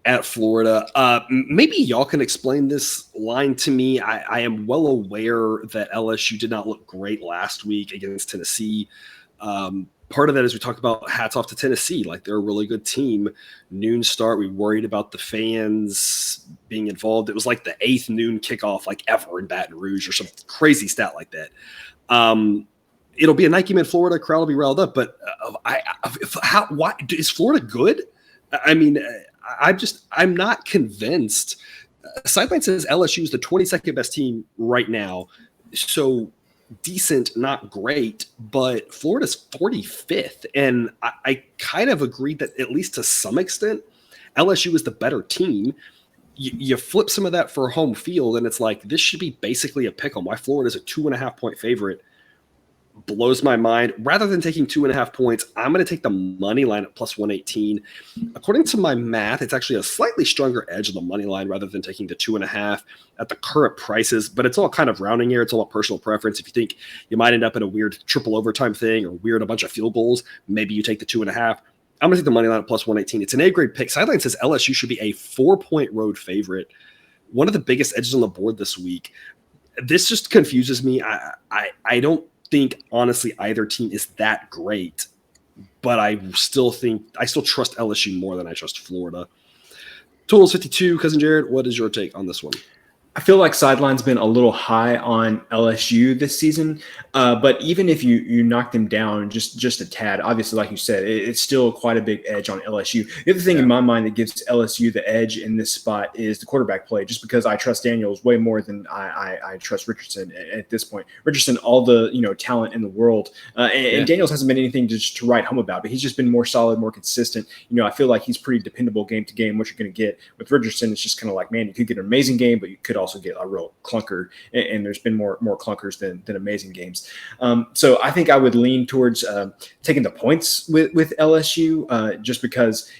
at Florida. Maybe y'all can explain this line to me. I am well aware that LSU did not look great last week against Tennessee. Part of that is we talked about hats off to Tennessee. Like, they're a really good team. Noon start. We worried about the fans being involved. It was like the 8th noon kickoff like ever in Baton Rouge or some crazy stat like that. It'll be a night game in Florida. Crowd will be riled up. But why is Florida good? I mean, I'm not convinced. Sideline says LSU is the 22nd best team right now. So decent, not great, but Florida's 45th. And I kind of agree that at least to some extent, LSU is the better team. You flip some of that for home field, and it's like, this should be basically a pick 'em. Why Florida's a 2.5-point favorite blows my mind. Rather than taking 2.5 points, I'm going to take the money line at plus 118. According to my math, it's actually a slightly stronger edge of the money line rather than taking the 2.5 at the current prices, but it's all kind of rounding here. It's all a personal preference. If you think you might end up in a weird triple overtime thing or a bunch of field goals, maybe you take the 2.5. I'm going to take the money line at plus 118. It's an A-grade pick. Sideline says LSU should be a 4-point road favorite. One of the biggest edges on the board this week. This just confuses me. I don't think honestly either team is that great, but I still trust LSU more than I trust Florida. Totals 52. Cousin Jared, what is your take on this one? I feel like Sideline's been a little high on LSU this season, but even if you knock them down just a tad, obviously, like you said, it's still quite a big edge on LSU. The other thing in my mind that gives LSU the edge in this spot is the quarterback play, just because I trust Daniels way more than I trust Richardson at this point. Richardson, all the talent in the world, and Daniels hasn't been anything to write home about, but he's just been more solid, more consistent. I feel like he's pretty dependable game to game. What you're going to get with Richardson, it's just kind of like, man, you could get an amazing game, but you could also get a real clunker, and there's been more clunkers than amazing games. So I think I would lean towards taking the points with LSU, just because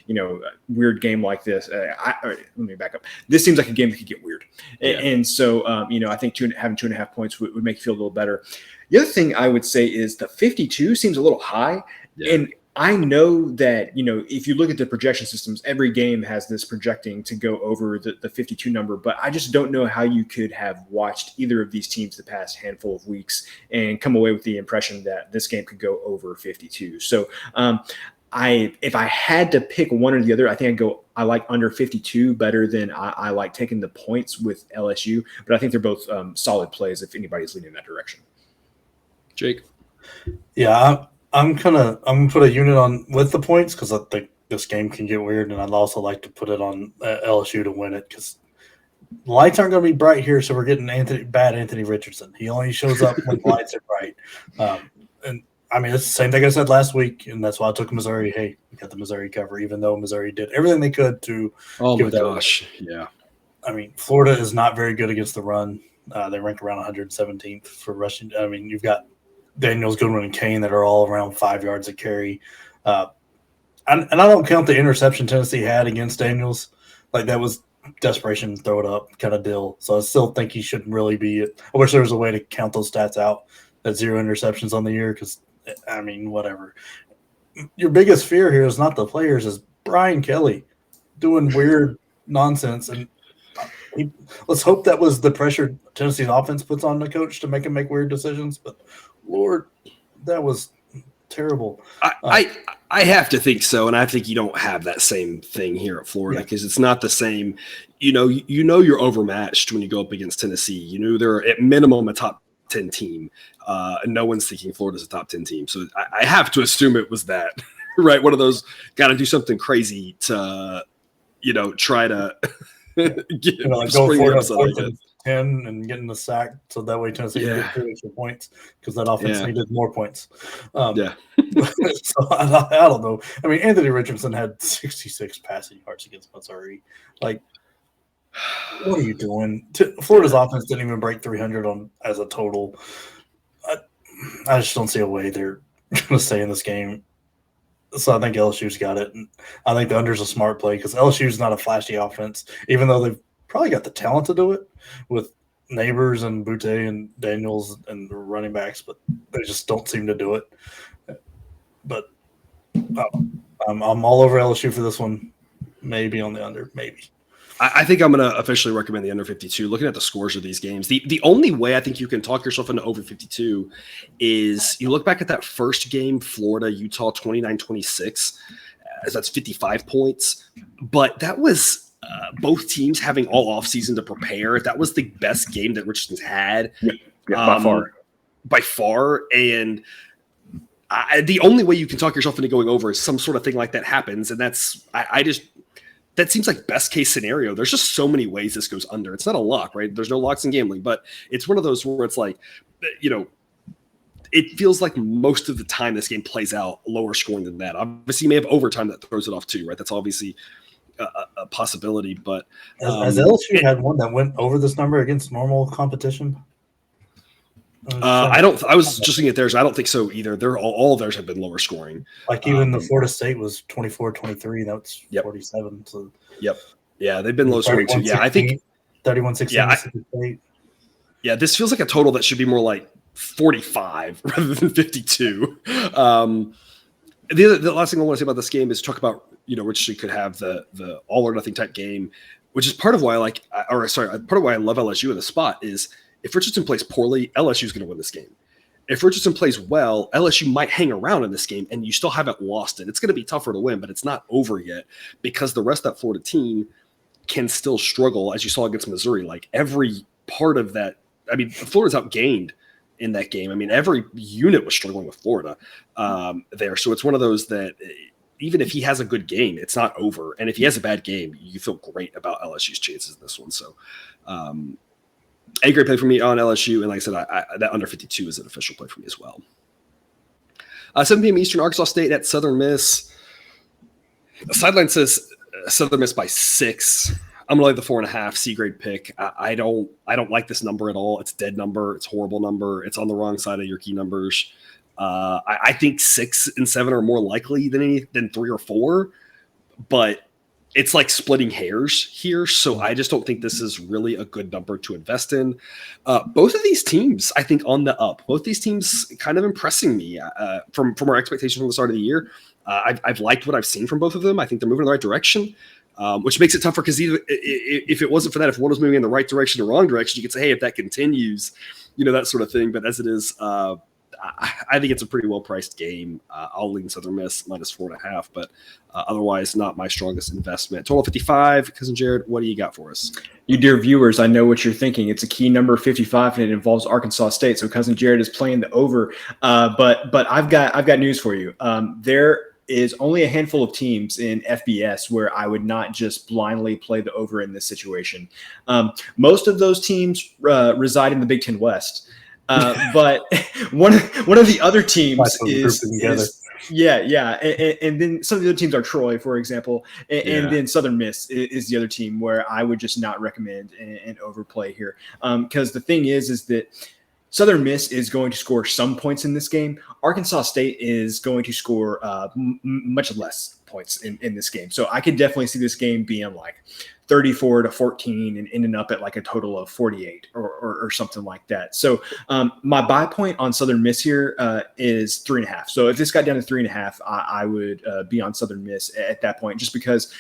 weird game like this. Let me back up. This seems like a game that could get weird, and so I think having 2.5 points would make you feel a little better. The other thing I would say is the 52 seems a little high, and I know that, if you look at the projection systems, every game has this projecting to go over the 52 number, but I just don't know how you could have watched either of these teams the past handful of weeks and come away with the impression that this game could go over 52. So if I had to pick one or the other, I think I like under 52 better than I like taking the points with LSU, but I think they're both solid plays if anybody's leaning in that direction. Jake? Yeah, I'm gonna put a unit on with the points because I think this game can get weird, and I'd also like to put it on LSU to win it because the lights aren't going to be bright here, so we're getting Anthony Richardson. He only shows up when the lights are bright, and I mean it's the same thing I said last week, and that's why I took Missouri. Hey, we got the Missouri cover, even though Missouri did everything they could to. Oh my gosh, yeah. I mean, Florida is not very good against the run. They rank around 117th for rushing. I mean, you've got Daniels, Goodwin, and Kane that are all around 5 yards a carry. And I don't count the interception Tennessee had against Daniels. Like, that was desperation, throw it up kind of deal. So I still think he shouldn't really be it. I wish there was a way to count those stats out, that 0 interceptions on the year, because, I mean, whatever. Your biggest fear here is not the players, is Brian Kelly doing weird nonsense. And let's hope that was the pressure Tennessee's offense puts on the coach to make him make weird decisions. But Lord, that was terrible. I have to think so, and I think you don't have that same thing here at Florida because it's not the same. You're overmatched when you go up against Tennessee. They're at minimum a top 10 team. No one's thinking Florida's a top 10 team, so I have to assume it was that, right? One of those got to do something crazy to, try to go for it. 10 and getting the sack, so that way Tennessee can get 2 extra points because that offense needed more points. So I don't know. I mean, Anthony Richardson had 66 passing yards against Missouri. Like, what are you doing? Florida's offense didn't even break 300 as a total. I just don't see a way they're going to say in this game. So I think LSU's got it. And I think the under's a smart play because LSU's not a flashy offense, even though they've probably got the talent to do it with Neighbors and Butte and Daniels and the running backs, but they just don't seem to do it. But I'm all over LSU for this one. Maybe on the under, maybe. I think I'm going to officially recommend the under 52. Looking at the scores of these games, the only way I think you can talk yourself into over 52 is you look back at that first game, Florida, Utah, 29-26. That's 55 points. But that was both teams having all offseason to prepare. That was the best game that Richardson's had. By far. By far. And the only way you can talk yourself into going over is some sort of thing like that happens. And that's that seems like best case scenario. There's just so many ways this goes under. It's not a lock, right? There's no locks in gambling, but it's one of those where it's like, it feels like most of the time this game plays out lower scoring than that. Obviously, you may have overtime that throws it off too, right? That's obviously a possibility. But has LSU had one that went over this number against normal competition? I was just looking at theirs. I don't think so either. They're all of theirs have been lower scoring. Like even the Florida State was 24-23. That's 47. So yeah, they've been low scoring too. Yeah, I think 31-16. Yeah, this feels like a total that should be more like 45 rather than 52. The last thing I want to say about this game is talk about Richardson could have the all or nothing type game, which is part of why part of why I love LSU in the spot is. If Richardson plays poorly, LSU is going to win this game. If Richardson plays well, LSU might hang around in this game, and you still haven't lost it. It's going to be tougher to win, but it's not over yet because the rest of that Florida team can still struggle, as you saw against Missouri. Like every part of that, I mean, Florida's outgained in that game. I mean, every unit was struggling with Florida there. So it's one of those that even if he has a good game, it's not over. And if he has a bad game, you feel great about LSU's chances in this one. So, a great play for me on LSU, and like I said, that under 52 is an official play for me as well. 7 p.m. Eastern, Arkansas State at Southern Miss. The sideline says Southern Miss by 6. I'm gonna like the 4.5 C grade pick. I don't like this number at all. It's a dead number. It's a horrible number. It's on the wrong side of your key numbers. I think 6 and 7 are more likely than 3 or 4, but it's like splitting hairs here. So I just don't think this is really a good number to invest in. Both of these teams, I think, on the up. Both these teams kind of impressing me from our expectations from the start of the year. I've liked what I've seen from both of them. I think they're moving in the right direction, which makes it tougher because if it wasn't for that, if one was moving in the right direction or wrong direction, you could say, hey, if that continues, that sort of thing. But as it is, I think it's a pretty well-priced game. I'll lean Southern Miss minus 4.5, but otherwise not my strongest investment. Total 55. Cousin Jared, what do you got for us? You dear viewers, I know what you're thinking. It's a key number 55, and it involves Arkansas State. So Cousin Jared is playing the over. But I've got news for you. There is only a handful of teams in FBS where I would not just blindly play the over in this situation. Most of those teams reside in the Big Ten West. But one of the other teams is and then some of the other teams are Troy, for example, and then Southern Miss is the other team where I would just not recommend an overplay here, because the thing is that Southern Miss is going to score some points in this game. Arkansas State is going to score much less points in this game, so I could definitely see this game being like 34-14 and ending up at like a total of 48 or something like that. So my buy point on Southern Miss here is 3.5. So if this got down to 3.5, I would be on Southern Miss at that point, just because,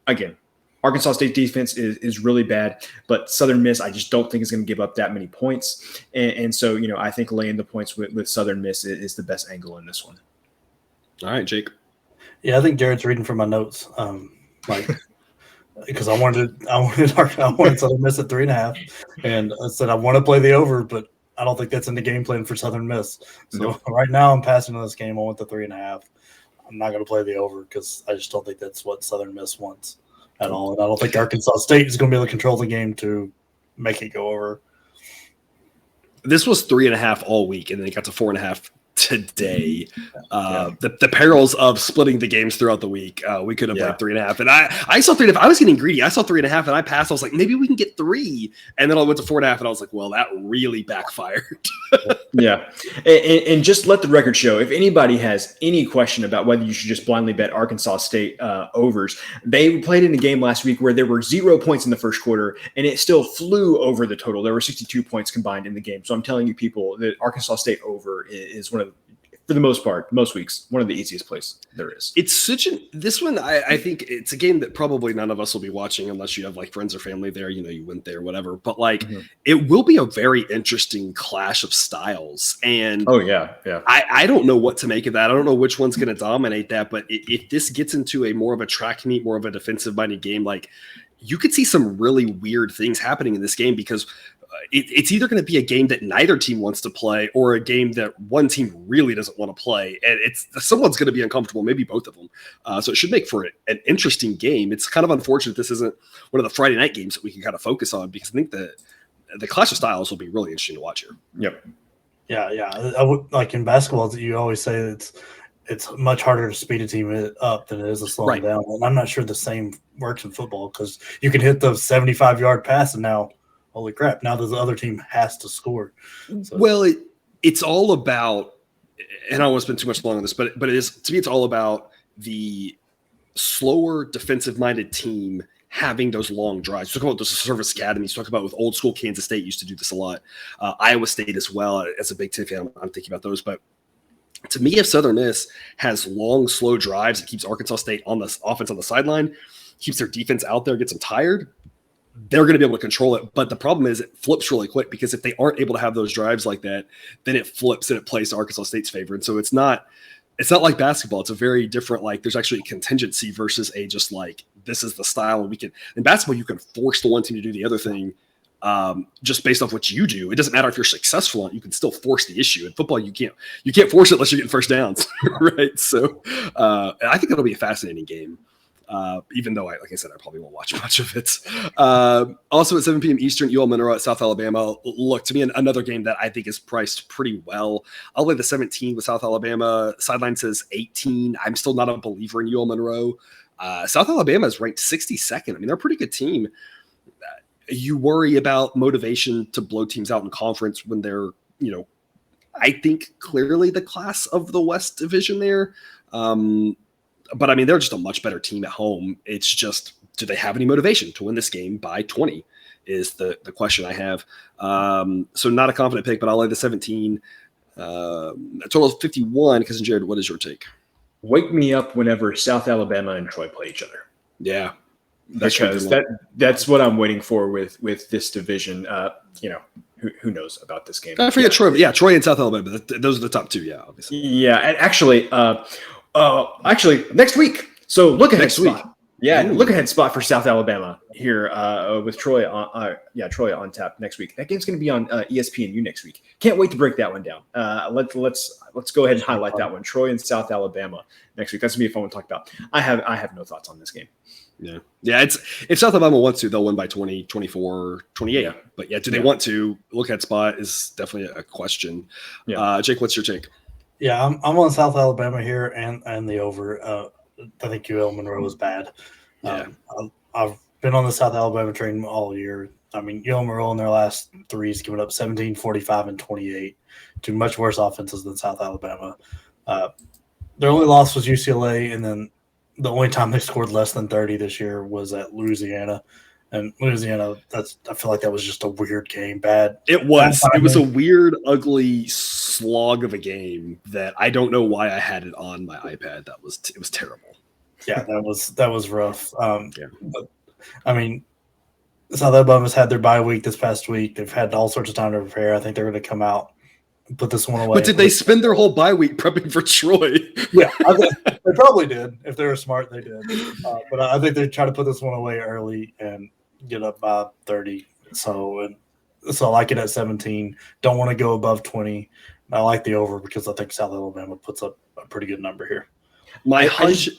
again, Arkansas State defense is really bad, but Southern Miss I just don't think is going to give up that many points. And so, I think laying the points with Southern Miss is the best angle in this one. All right, Jake. Yeah, I think Jared's reading from my notes. Because I wanted Southern Miss at 3.5, and I said I want to play the over, but I don't think that's in the game plan for Southern Miss. So right now I'm passing on this game. I want the 3.5. I'm not going to play the over because I just don't think that's what Southern Miss wants at all, and I don't think Arkansas State is going to be able to control the game to make it go over. This was 3.5 all week, and then it got to 4.5 today. The perils of splitting the games throughout the week. We could have played 3.5, and I saw 3.5. I was getting greedy. I saw 3.5, and I passed. I was like, maybe we can get 3, and then I went to 4.5, and I was like, well, that really backfired. Yeah, and just let the record show, if anybody has any question about whether you should just blindly bet Arkansas State overs, they played in a game last week where there were 0 points in the first quarter, and it still flew over the total. There were 62 points combined in the game. So I'm telling you, people, that Arkansas State over is one of, for the most part, most weeks, one of the easiest plays there is. It's this one, I think it's a game that probably none of us will be watching unless you have like friends or family there, you went there, whatever. But like, it will be a very interesting clash of styles. And I don't know what to make of that. I don't know which one's going to dominate that. But if this gets into a more of a track meet, more of a defensive minded game, like you could see some really weird things happening in this game because it's either going to be a game that neither team wants to play or a game that one team really doesn't want to play. And someone's going to be uncomfortable, maybe both of them. So it should make for an interesting game. It's kind of unfortunate this isn't one of the Friday night games that we can kind of focus on because I think the clash of styles will be really interesting to watch here. Yep. Yeah. I would, like in basketball, you always say that it's much harder to speed a team up than it is to slow them down. And I'm not sure the same works in football because you can hit the 75-yard pass and now – holy crap, now the other team has to score. So. Well, it's all about, and I don't want to spend too much long on this, but it is, to me, it's all about the slower defensive-minded team having those long drives. Talk about those service academies. Talk about with old school Kansas State used to do this a lot. Iowa State as well. As a Big Ten fan, I'm thinking about those. But to me, if Southern Miss has long, slow drives, it keeps Arkansas State on the offense on the sideline, keeps their defense out there, gets them tired, they're going to be able to control it. But the problem is it flips really quick because if they aren't able to have those drives like that, then it flips and it plays to Arkansas State's favor. And so it's not like basketball. It's a very different, like there's actually a contingency versus a just like, this is the style. And in basketball, you can force the one team to do the other thing just based off what you do. It doesn't matter if you're successful on it, you can still force the issue. In football, you can't force it unless you're getting first downs. Right. So I think it'll be a fascinating game. Even though, like I said, I probably won't watch much of it. Also at 7 p.m. Eastern, UL Monroe at South Alabama. Look, to me, another game that I think is priced pretty well. I'll lay the 17 with South Alabama. Sideline says 18. I'm still not a believer in UL Monroe. South Alabama is ranked 62nd. I mean, they're a pretty good team. You worry about motivation to blow teams out in conference when they're, I think clearly the class of the West Division there. But I mean, they're just a much better team at home. It's just, do they have any motivation to win this game by 20 is the question I have. So not a confident pick, but I'll lay the 17. A total of 51. Cousin Jared, what is your take? Wake me up whenever South Alabama and Troy play each other. Yeah. Because that's what I'm waiting for with this division. Who knows about this game? I forget Troy. Yeah, Troy and South Alabama. Those are the top two. Yeah, obviously. Yeah, and actually, next week. So look ahead spot. Yeah, look ahead spot for South Alabama here with Troy on tap next week. That game's going to be on ESPNU next week. Can't wait to break that one down. Let's go ahead and highlight that one. Troy and South Alabama next week. That's going to be a fun one to talk about. I have no thoughts on this game. Yeah. It's if South Alabama wants to, they'll win by 20, 24, 28. Yeah. But do they want to? Look ahead spot is definitely a question. Yeah. Jake, what's your take? Yeah, I'm on South Alabama here and the over. I think UL Monroe was bad. Yeah. I've been on the South Alabama train all year. I mean, UL Monroe in their last threes giving up 17, 45, and 28 to much worse offenses than South Alabama. Their only loss was UCLA, and then the only time they scored less than 30 this year was at Louisiana. And Louisiana, I feel like that was just a weird game. Bad. It was. It was a weird, ugly slog of a game that I don't know why I had it on my iPad. It was terrible. Yeah, that was rough. But, I mean, South Alabama's had their bye week this past week. They've had all sorts of time to prepare. I think they're going to come out and put this one away. But did they spend their whole bye week prepping for Troy? Yeah, they probably did. If they were smart, they did. But I think they try to put this one away early and get up by 30. So I like it at 17. Don't want to go above 20. I like the over because I think South Alabama puts up a pretty good number here. My hunch –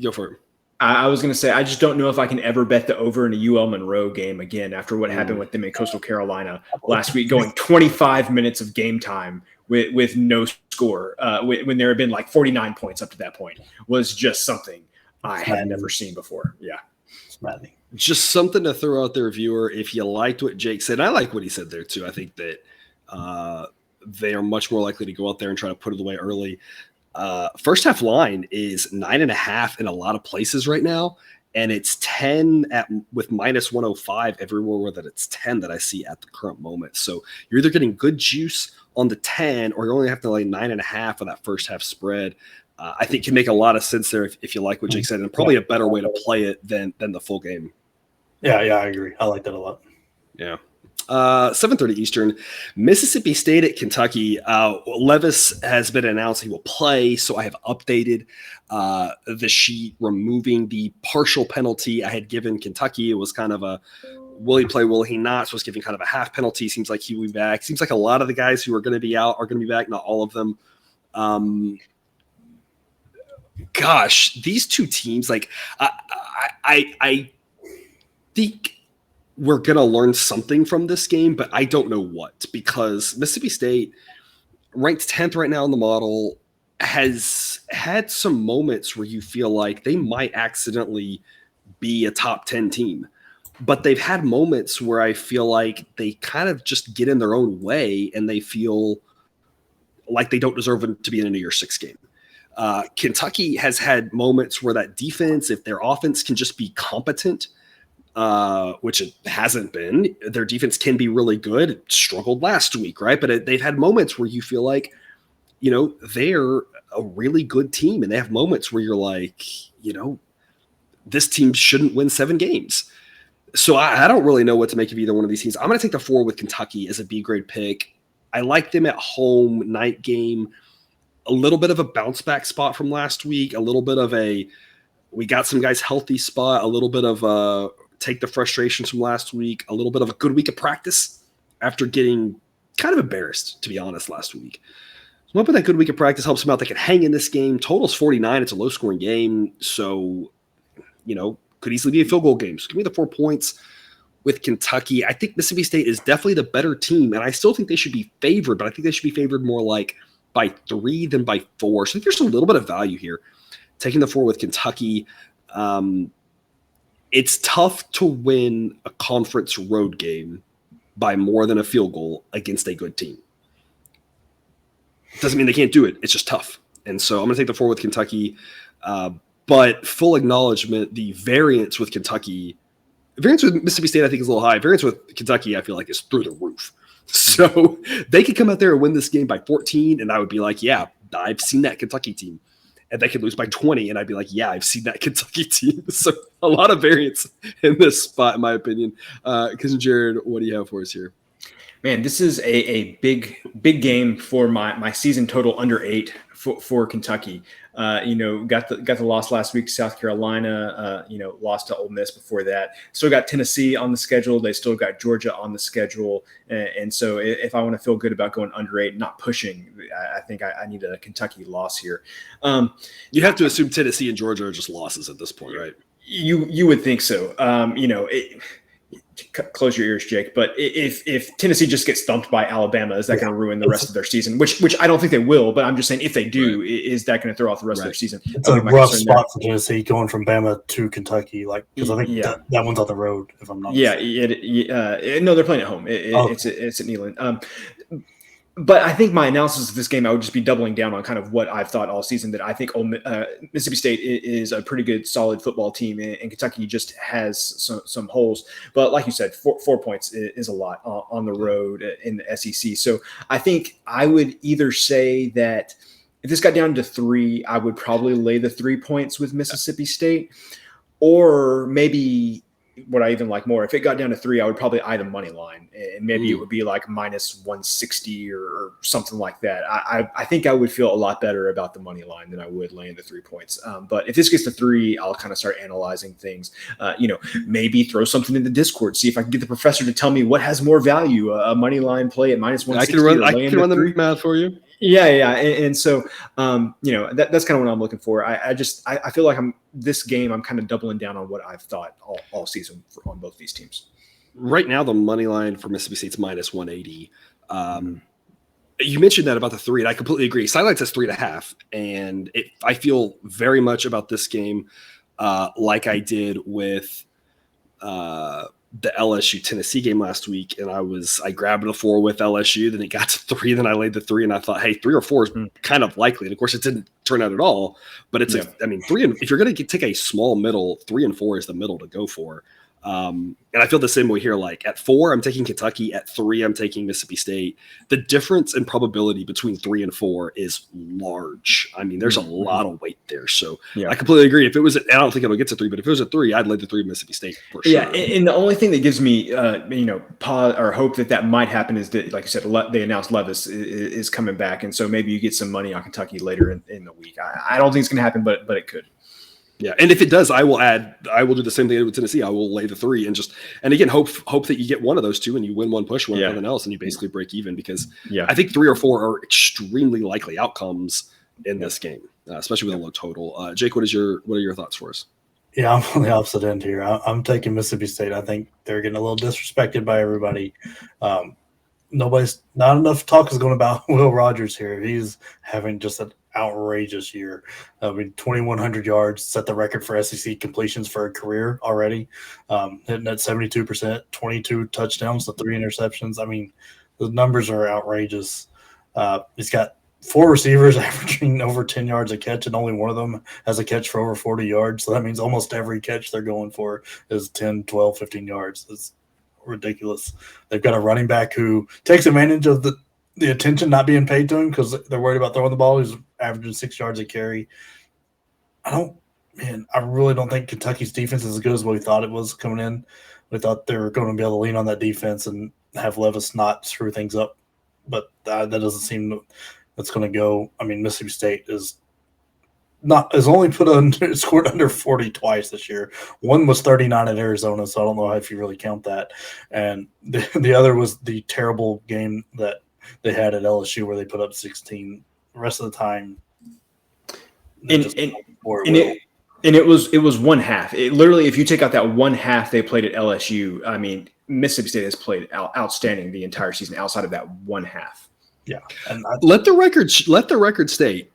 go for it. I was going to say, I just don't know if I can ever bet the over in a UL Monroe game again after what happened with them in Coastal Carolina last week, going 25 minutes of game time with no score when there had been like 49 points up to that point was just something I had never seen before. Yeah. It's maddening. Just something to throw out there, viewer. If you liked what Jake said, I like what he said there too. I think that they are much more likely to go out there and try to put it away early. First half line is 9.5 in a lot of places right now, and it's 10 with minus 105 everywhere where that it's 10 that I see at the current moment. So you're either getting good juice on the 10, or you only have to lay 9.5 on that first half spread. I think can make a lot of sense there if you like what Jake said, and probably a better way to play it than the full game. Yeah, I agree. I like that a lot. Yeah. 7:30 Eastern, Mississippi State at Kentucky. Levis has been announced he will play, so I have updated the sheet, removing the partial penalty I had given Kentucky. It was kind of a will he play, will he not? So I was giving kind of a half penalty. Seems like he will be back. Seems like a lot of the guys who are going to be out are going to be back, not all of them. Gosh, these two teams, like I think we're going to learn something from this game, but I don't know what, because Mississippi State, ranked 10th right now in the model, has had some moments where you feel like they might accidentally be a top 10 team, but they've had moments where I feel like they kind of just get in their own way and they feel like they don't deserve to be in a New Year's Six game. Kentucky has had moments where that defense, if their offense can just be competent, which it hasn't been, their defense can be really good. It struggled last week, right? But they've had moments where you feel like, they're a really good team, and they have moments where you're like, this team shouldn't win 7 games. So I don't really know what to make of either one of these teams. I'm going to take the 4 with Kentucky as a B grade pick. I like them at home, night game. A little bit of a bounce back spot from last week, a little bit of we got some guys healthy spot, a little bit of take the frustrations from last week, a little bit of a good week of practice after getting kind of embarrassed, to be honest, last week. So I'm hoping that good week of practice helps them out. They can hang in this game. Total's 49. It's a low scoring game. So, could easily be a field goal game. So give me the 4 points with Kentucky. I think Mississippi State is definitely the better team, and I still think they should be favored, but I think they should be favored more like by 3 than by 4. So I think there's a little bit of value here. Taking the 4 with Kentucky. It's tough to win a conference road game by more than a field goal against a good team. Doesn't mean they can't do it. It's just tough. And so I'm going to take the 4 with Kentucky. But full acknowledgement, the variance with Kentucky, variance with Mississippi State I think is a little high. Variance with Kentucky I feel like is through the roof. So they could come out there and win this game by 14, and I would be like, yeah, I've seen that Kentucky team. And they could lose by 20, and I'd be like, yeah, I've seen that Kentucky team. So a lot of variance in this spot, in my opinion. Cousin Jared, what do you have for us here? Man, this is a big game for my season total under 8 for Kentucky. Got the loss last week, South Carolina, lost to Ole Miss before that. Still got Tennessee on the schedule. They still got Georgia on the schedule. And so if I want to feel good about going under 8, not pushing, I think I need a Kentucky loss here. You have to assume Tennessee and Georgia are just losses at this point, right? You would think so. Close your ears, Jake. But if Tennessee just gets thumped by Alabama, is that going to ruin the rest of their season? Which I don't think they will. But I'm just saying, if they do, is that going to throw off the rest of their season? It's a rough spot for Tennessee going from Bama to Kentucky, because I think that one's on the road. If I'm not mistaken. No, they're playing at home. It's at Neyland. But I think my analysis of this game, I would just be doubling down on kind of what I've thought all season, that I think Mississippi State is a pretty good, solid football team, and Kentucky just has some holes. But like you said, 4 points is a lot on the road in the SEC. So I think I would either say that if this got down to 3, I would probably lay the 3 points with Mississippi State, or maybe – what I even like more, if it got down to 3, I would probably eye the money line, and maybe it would be like minus 160 or something like that. I think I would feel a lot better about the money line than I would laying the 3 points. But if this gets to 3, I'll kind of start analyzing things. Maybe throw something in the Discord, see if I can get the professor to tell me what has more value, a money line play at minus 160. I can run the math for you. Yeah. And so, that's kind of what I'm looking for. I feel like this game, I'm kind of doubling down on what I've thought all season on both these teams. Right now, the money line for Mississippi State's minus 180. You mentioned that about the 3, and I completely agree. Sidelines says 3.5, and I feel very much about this game like I did with the LSU Tennessee game last week, and I grabbed a 4 with LSU, then it got to 3, then I laid the 3, and I thought, hey, 3 or 4 is kind of likely. And of course, it didn't turn out at all. But it's 3 and if you're going to take a small middle, 3 and 4 is the middle to go for. And I feel the same way here. Like at 4, I'm taking Kentucky. At 3, I'm taking Mississippi State. The difference in probability between 3 and 4 is large. I mean, there's a lot of weight there. So I completely agree. If it was, I don't think it'll get to 3, but if it was a 3, I'd lay the 3 Mississippi State for sure. Yeah, and the only thing that gives me, pause or hope that might happen is that, like I said, they announced Levis is coming back, and so maybe you get some money on Kentucky later in the week. I don't think it's going to happen, but it could. Yeah, and if it does, I will do the same thing with Tennessee. I will lay the 3 and again hope that you get one of those 2 and you win one push, one nothing else, and you basically break even because I think 3 or 4 are extremely likely outcomes in this game, especially with a low total. Jake, what are your thoughts for us? Yeah, I'm on the opposite end here. I'm taking Mississippi State. I think they're getting a little disrespected by everybody. Not enough talk is going about Will Rogers here. He's having just an outrageous year. 2,100 yards, set the record for SEC completions for a career already. Hitting at 72%, 22 touchdowns to 3 interceptions. I mean, the numbers are outrageous. He's got 4 receivers averaging over 10 yards a catch, and only one of them has a catch for over 40 yards. So that means almost every catch they're going for is 10, 12, 15 yards. It's ridiculous. They've got a running back who takes advantage of the attention not being paid to him because they're worried about throwing the ball. He's averaging 6 yards a carry. I really don't think Kentucky's defense is as good as what we thought it was coming in. We thought they were going to be able to lean on that defense and have Levis not screw things up. But that doesn't seem that's going to go. I mean, Mississippi State is only scored under 40 twice this year. One was 39 at Arizona, so I don't know if you really count that. And the other was the terrible game that they had at LSU where they put up 16. The rest of the time, it was one half. It literally, if you take out that one half they played at LSU, I mean, Mississippi State has played outstanding the entire season outside of that one half. Yeah, and let the record state.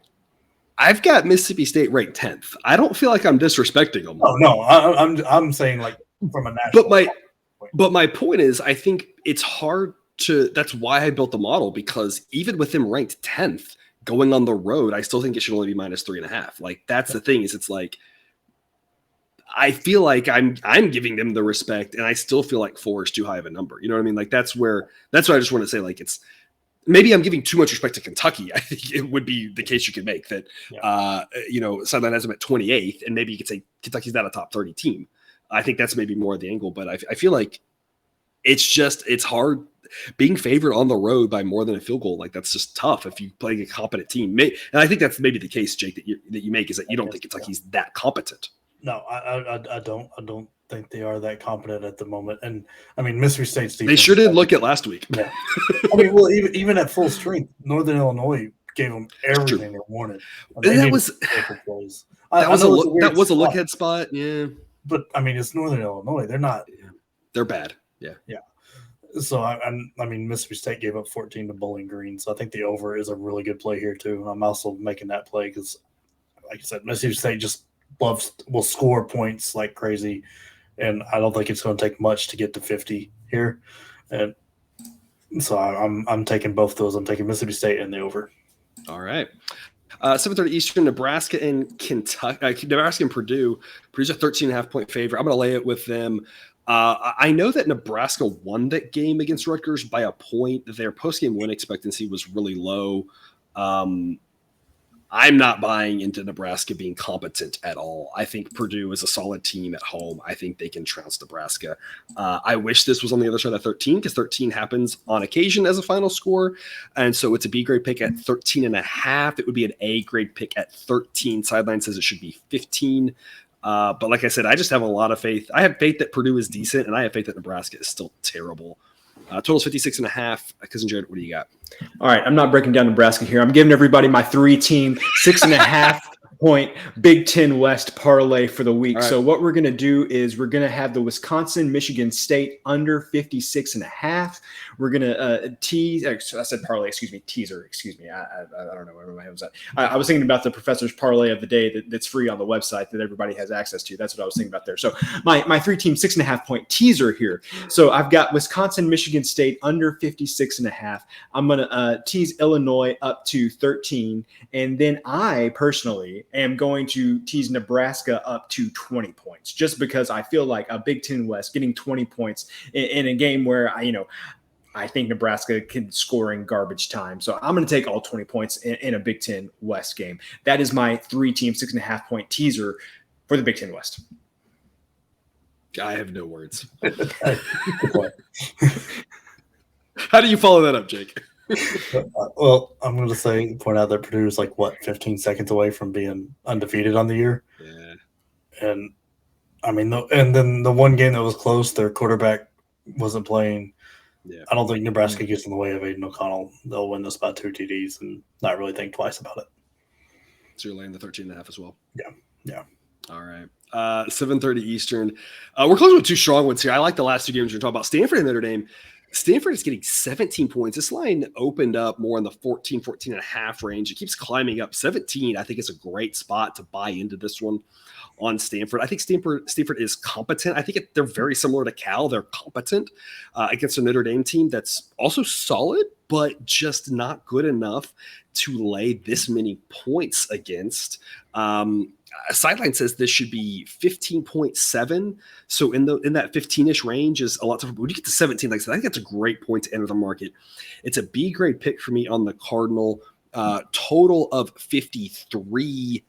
I've got Mississippi State ranked 10th. I don't feel like I'm disrespecting them. Oh no, I'm saying like from a national. But my point is, I think it's hard to. That's why I built the model, because even with them ranked 10th, going on the road, I still think it should only be minus 3.5. Like that's the thing is, it's like I feel like I'm giving them the respect, and I still feel like 4 is too high of a number. You know what I mean? Like that's what I just want to say. Like it's. Maybe I'm giving too much respect to Kentucky. I think it would be the case you could make that, Sideline has them at 28th, and maybe you could say Kentucky's not a top 30 team. I think that's maybe more of the angle, but I feel like it's hard being favored on the road by more than a field goal. Like that's just tough if you play a competent team. And I think that's maybe the case, Jake, that you make is that you don't think Kentucky's that competent. No, I don't think they are that competent at the moment. And I mean, Mississippi State's defense. They sure did look at last week. Yeah. I mean, well, even at full strength, Northern Illinois gave them everything they wanted. That was a look ahead spot. Yeah. But I mean, it's Northern Illinois. They're not. They're bad. Yeah. Yeah. So I mean, Mississippi State gave up 14 to Bowling Green. So I think the over is a really good play here too. And I'm also making that play because, like I said, Mississippi State just will score points like crazy. And I don't think it's going to take much to get to 50 here. And so I'm taking both those. I'm taking Mississippi State and the over. All right. 7:30 Eastern, Nebraska and Kentucky. Nebraska and Purdue. Purdue's a 13.5-point favorite. I'm going to lay it with them. I know that Nebraska won that game against Rutgers by a point. Their post-game win expectancy was really low. I'm not buying into Nebraska being competent at all. I think Purdue is a solid team at home. I think they can trounce Nebraska. I wish this was on the other side of 13 because 13 happens on occasion as a final score. And so it's a B grade pick at 13.5. It would be an A grade pick at 13. Sideline says it should be 15. But like I said, I just have a lot of faith. I have faith that Purdue is decent, and I have faith that Nebraska is still terrible. Total's 56.5. Cousin Jared, what do you got? All right, I'm not breaking down Nebraska here. I'm giving everybody my 3-team 6.5-point Big Ten West parlay for the week. Right. So what we're going to do is we're going to have the Wisconsin-Michigan State under 56.5. We're going to tease. I said parlay. Teaser. Excuse me. I don't know where my head was at. I was thinking about the professor's parlay of the day that's free on the website that everybody has access to. That's what I was thinking about there. So my 3-team 6.5-point teaser here. So I've got Wisconsin-Michigan State under 56.5. I'm going to tease Illinois up to 13. And then I personally am going to tease Nebraska up to 20 points, just because I feel like a Big Ten West getting 20 points in a game where I think Nebraska can score in garbage time. So I'm going to take all 20 points in a Big Ten West game. That is my 3-team 6.5-point teaser for the Big Ten West. I have no words. How do you follow that up, Jake? Well, I'm going to point out that Purdue is 15 seconds away from being undefeated on the year. Yeah. And and then the one game that was close, their quarterback wasn't playing. Yeah. I don't think Nebraska gets in the way of Aiden O'Connell. They'll win this by 2 TDs and not really think twice about it. So you're laying the 13.5 as well. Yeah. All right. 7:30 Eastern. We're closing with 2 strong ones here. I like the last 2 games we're talking about. Stanford and Notre Dame. Stanford is getting 17 points. This line opened up more in the 14 and a half range. It keeps climbing up. 17, I think, is a great spot to buy into this one on Stanford. I think Stanford is competent. I think they're very similar to Cal. They're competent against a Notre Dame team that's also solid, but just not good enough to lay this many points against. A sideline says this should be 15.7. So in that 15-ish range is a lot tougher. When you get to 17, like I said, I think that's a great point to enter the market. It's a B grade pick for me on the Cardinal. Total of 53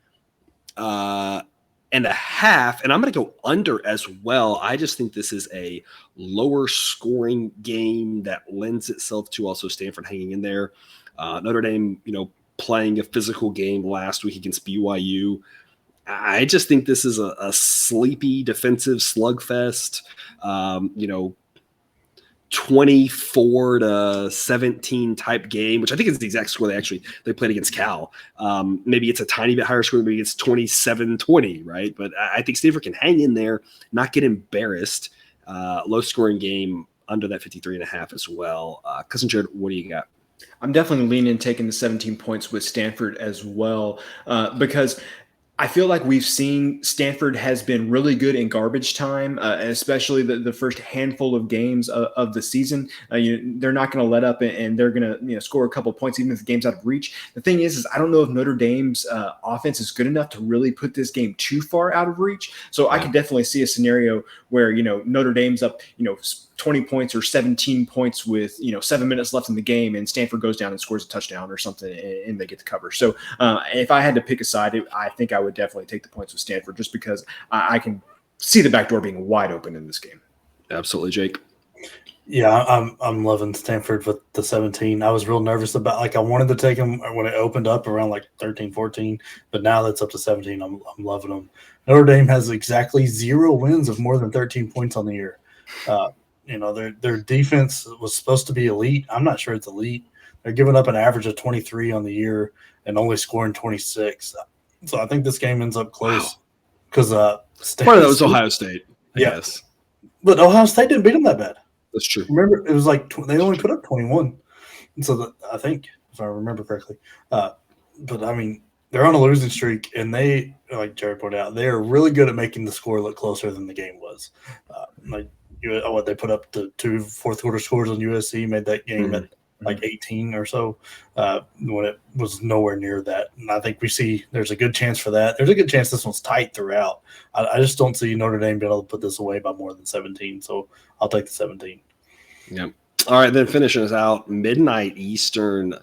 and a half, and I'm going to go under as well. I just think this is a lower scoring game that lends itself to also Stanford hanging in there. Notre Dame, playing a physical game last week against BYU. I just think this is a sleepy defensive slugfest. 24-17 type game, which I think is the exact score they played against Cal. Maybe it's a tiny bit higher score, maybe it's 27-20, right? But I think Stanford can hang in there, not get embarrassed. Low scoring game under that 53.5 as well. Cousin Jared, what do you got? I'm definitely leaning taking the 17 points with Stanford as well, because I feel like we've seen Stanford has been really good in garbage time, especially the first handful of games of the season. They're not going to let up, and they're going to score a couple points even if the game's out of reach. The thing is I don't know if Notre Dame's offense is good enough to really put this game too far out of reach. So I could definitely see a scenario where Notre Dame's up 20 points or 17 points with 7 minutes left in the game, and Stanford goes down and scores a touchdown or something, and they get the cover. So if I had to pick a side, I think I would definitely take the points with Stanford, just because I can see the back door being wide open in this game. Absolutely, Jake. Yeah, I'm loving Stanford with the 17. I was real nervous about I wanted to take them when it opened up around 13, 14, but now that's up to 17. I'm loving them. Notre Dame has exactly 0 wins of more than 13 points on the year. Their defense was supposed to be elite. I'm not sure it's elite. They're giving up an average of 23 on the year and only scoring 26. So I think this game ends up close because part of that was Ohio State. Yes, but Ohio State didn't beat them that bad. That's true. Remember, it was they only put up 21. And so I think, if I remember correctly, but they're on a losing streak, and they, like Jared pointed out, they are really good at making the score look closer than the game was. They put up the 2 fourth-quarter scores on USC, made that game at 18 or so when it was nowhere near that. And I think we see there's a good chance for that. There's a good chance this one's tight throughout. I just don't see Notre Dame being able to put this away by more than 17, so I'll take the 17. Yep. All right, then finishing us out, midnight Eastern,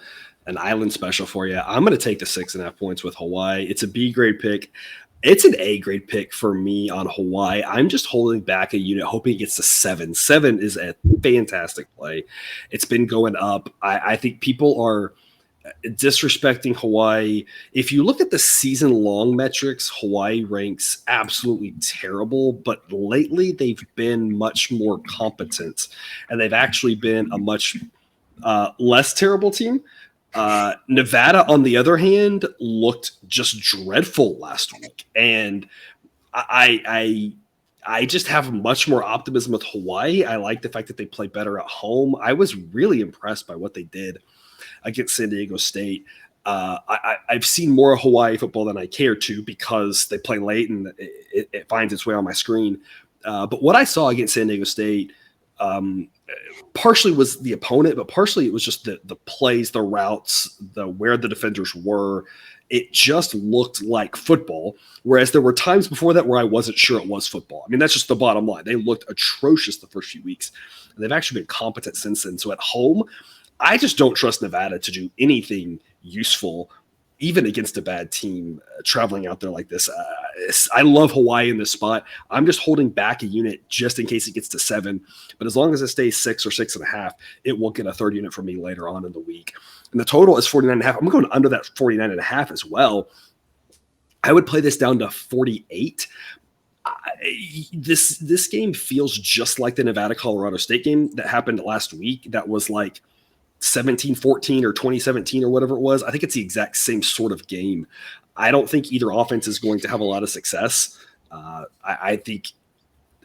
an island special for you. I'm going to take the 6.5 points with Hawaii. It's a B grade pick. It's an A grade pick for me on Hawaii. I'm just holding back a unit, hoping it gets to 7. 7 is a fantastic play. It's been going up. I think people are disrespecting Hawaii. If you look at the season-long metrics, Hawaii ranks absolutely terrible, but lately they've been much more competent, and they've actually been a much less terrible team. Nevada, on the other hand, looked just dreadful last week, and I just have much more optimism with Hawaii. I like the fact that they play better at home. I was really impressed by what they did against San Diego State. I've seen more Hawaii football than I care to because they play late and it finds its way on my screen. But what I saw against San Diego State partially was the opponent, but partially it was just the plays, the routes, where the defenders were. It just looked like football, whereas there were times before that where I wasn't sure it was football. I mean, that's just the bottom line. They looked atrocious the first few weeks, and they've actually been competent since then. So at home, I just don't trust Nevada to do anything useful, even against a bad team traveling out there like this. I love Hawaii in this spot. I'm just holding back a unit just in case it gets to 7. But as long as it stays 6 or 6.5, it will get a third unit from me later on in the week. And the total is 49.5. I'm going under that 49.5 as well. I would play this down to 48. This game feels just like the Nevada-Colorado State game that happened last week. That was like 17-14 or 2017 or whatever it was. I think it's the exact same sort of game. I don't think either offense is going to have a lot of success. I think,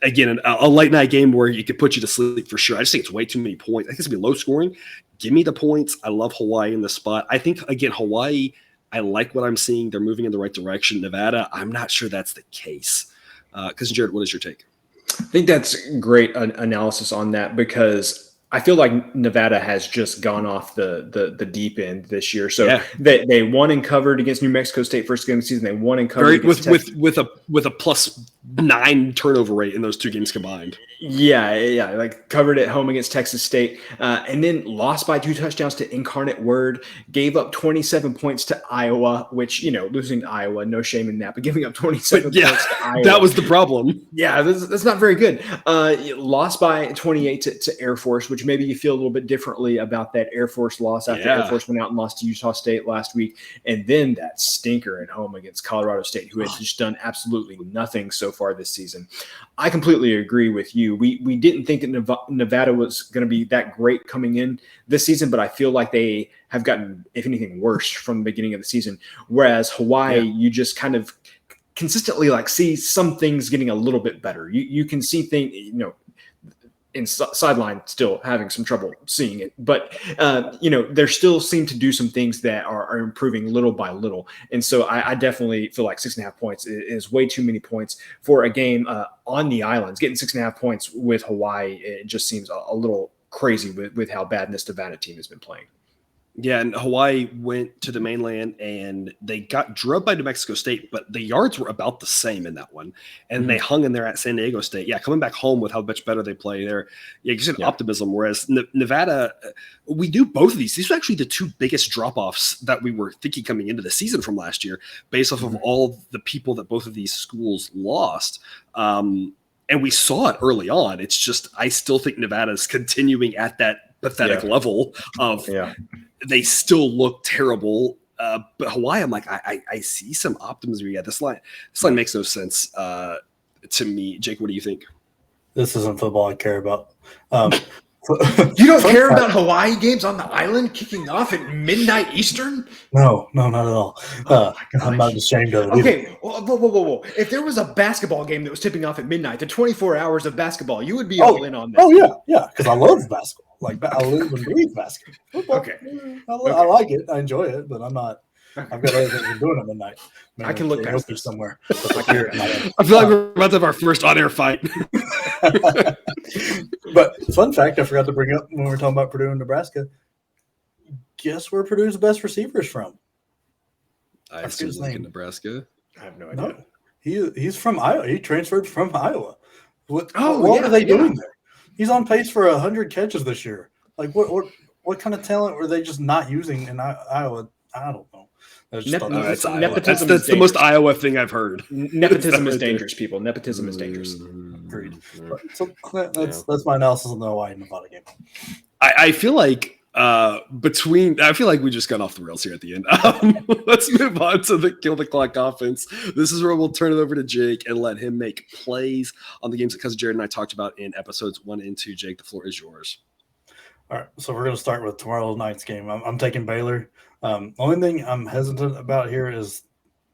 again, a late night game where you could put you to sleep for sure. I just think it's way too many points. I think it's going to be low scoring. Give me the points. I love Hawaii in the spot. I think, again, Hawaii, I like what I'm seeing. They're moving in the right direction. Nevada, I'm not sure that's the case. Because, Jared, what is your take? I think that's great analysis on that because I feel like Nevada has just gone off the deep end this year. So they won and covered against New Mexico State first game of the season. They won and covered with a +9 turnover rate in those two games combined. Yeah, like covered at home against Texas State, and then lost by 2 touchdowns to Incarnate Word. Gave up 27 points to Iowa, which losing to Iowa, no shame in that, but giving up 27 points to Iowa, that was the problem. Yeah, that's not very good. Lost by 28 to Air Force, which maybe you feel a little bit differently about that Air Force loss after Air Force went out and lost to Utah State last week, and then that stinker at home against Colorado State, who had just done absolutely nothing so far this season. I completely agree with you. We didn't think that Nevada was going to be that great coming in this season, but I feel like they have gotten, if anything, worse from the beginning of the season. Whereas Hawaii, you just kind of consistently see some things getting a little bit better. You can see things, in sideline still having some trouble seeing it, but there still seem to do some things that are improving little by little. And so I definitely feel like 6.5 points is way too many points for a game on the islands. Getting 6.5 points with Hawaii, it just seems a little crazy with how bad this Nevada team has been playing. Yeah, and Hawaii went to the mainland and they got drubbed by New Mexico State, but the yards were about the same in that one. And they hung in there at San Diego State. Yeah, coming back home with how much better they play there. Yeah, you said optimism, whereas Nevada, we do both of these. These are actually the 2 biggest drop-offs that we were thinking coming into the season from last year based off of all the people that both of these schools lost. And we saw it early on. It's just I still think Nevada's continuing at that pathetic level of they still look terrible. But Hawaii, I'm like, I see some optimism. Yeah, this line makes no sense to me. Jake, what do you think? This isn't football I care about. You don't care about Hawaii games on the island kicking off at midnight Eastern? No, not at all. I'm not ashamed of it. Okay, whoa. If there was a basketball game that was tipping off at midnight, the 24 hours of basketball, you would be all in on that. Oh, yeah, because I love basketball. I live and breathe basketball. Okay. I like it. I enjoy it, but I'm not. I've got other things I'm doing at midnight. I can look past this somewhere. I feel like we're about to have our first on-air fight. But fun fact I forgot to bring up when we were talking about Purdue and Nebraska. Guess where Purdue's best receiver is from? I assume he's in Nebraska. I have no idea. No, he's from Iowa. He transferred from Iowa. What are they doing there? He's on pace for 100 catches this year. Like what kind of talent were they just not using in Iowa? I don't know. That's the most Iowa thing I've heard. Nepotism is dangerous, people. Nepotism is dangerous. Agreed. So that's my analysis on the Hawaii Nevada game. I feel like I feel like we just got off the rails here at the end. Let's move on to the kill the clock offense. This is where we'll turn it over to Jake and let him make plays on the games that Cousin Jared and I talked about in episodes 1 and 2. Jake, the floor is yours. All right, so we're going to start with tomorrow night's game. I'm taking Baylor. Only thing I'm hesitant about here is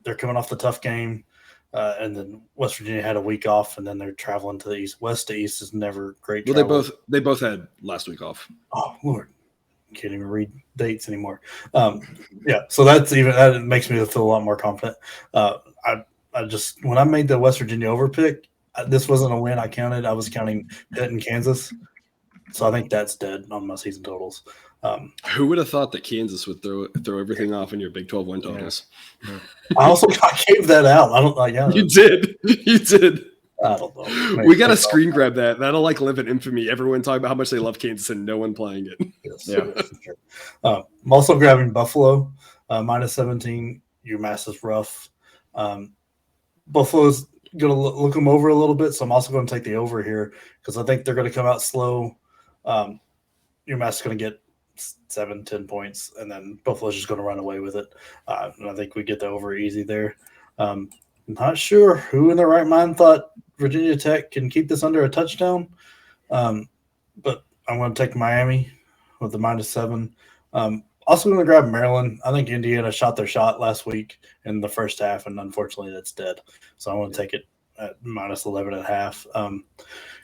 they're coming off the tough game, and then West Virginia had a week off, and then they're traveling to the east. West to east is never great. Well, travel. they both had last week off. Oh Lord, can't even read dates anymore. Yeah, so that makes me feel a lot more confident. I just when I made the West Virginia over pick, this wasn't a win. I was counting Pitt and Kansas. So I think that's dead on my season totals. Who would have thought that Kansas would throw everything off in your Big 12 win totals? Yeah. I gave that out. I don't like. You did. You did. I don't know. Maybe we got to screen grab that. That'll live in infamy. Everyone talking about how much they love Kansas and no one playing it. Yes, yeah, for sure. I'm also grabbing Buffalo minus 17. UMass is rough. Buffalo's going to look them over a little bit, so I'm also going to take the over here because I think they're going to come out slow. UMass is going to get 7-10 points, and then Buffalo's just going to run away with it. And I think we get the over easy there. Not sure who in their right mind thought Virginia Tech can keep this under a touchdown, but I'm going to take Miami with the -7. Also going to grab Maryland. I think Indiana shot their shot last week in the first half, and unfortunately that's dead. So I want to take it at -11.5.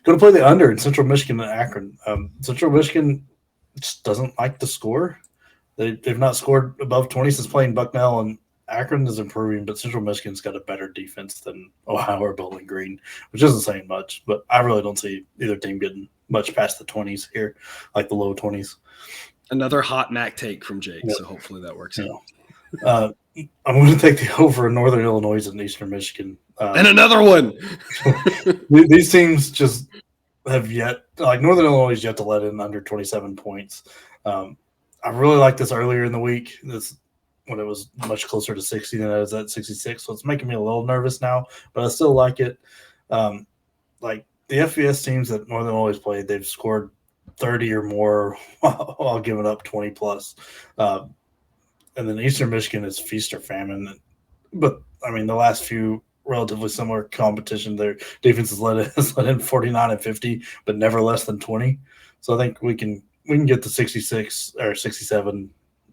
Going to play the under in Central Michigan and Akron. Central Michigan just doesn't like to score. They've not scored above 20 since playing Bucknell, and Akron is improving, but Central Michigan's got a better defense than Ohio or Bowling Green, which isn't saying much, but I really don't see either team getting much past the 20s here, like the low 20s. Another hot Mac take from Jake, so hopefully that works out. I'm going to take the over in Northern Illinois and Eastern Michigan. And another one. These teams just have yet – like Northern Illinois has yet to let in under 27 points. I really liked this earlier in the week. This when it was much closer to 60 than it was at 66. So it's making me a little nervous now, but I still like it. Like the FBS teams that Northern Illinois played, they've scored 30 or more while giving up 20 plus. And then Eastern Michigan is feast or famine. But I mean, the last few relatively similar competition, their defense has let in 49 and 50, but never less than 20. So I think we can get to 66 or 67.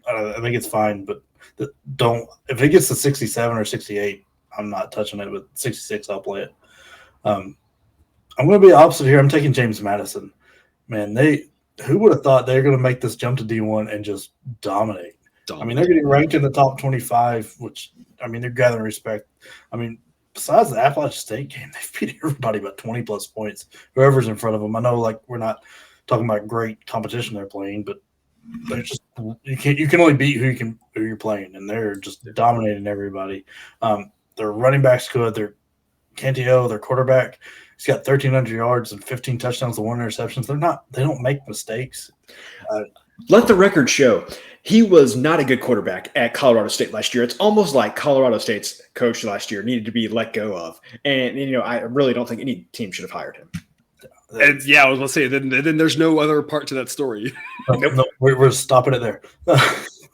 I think it's fine, but if it gets to 67 or 68, I'm not touching it. But 66, I'll play it. I'm going to be opposite here. I'm taking James Madison. Man, who would have thought they're going to make this jump to D1 and just dominate? I mean, they're getting ranked in the top 25, which, I mean, they're gathering respect. I mean, besides the Appalachian State game, they've beat everybody about 20-plus points, whoever's in front of them. I know, like, we're not talking about great competition they're playing, but they're just you can only beat who you're playing, and they're just dominating everybody. Their running back's good. Their Cantio, their quarterback, he's got 1,300 yards and 15 touchdowns and 1 interception. They don't make mistakes. Let the record show he was not a good quarterback at Colorado State last year. It's almost like Colorado State's coach last year needed to be let go of. And I really don't think any team should have hired him. And I was going to say, then there's no other part to that story. No, we're stopping it there.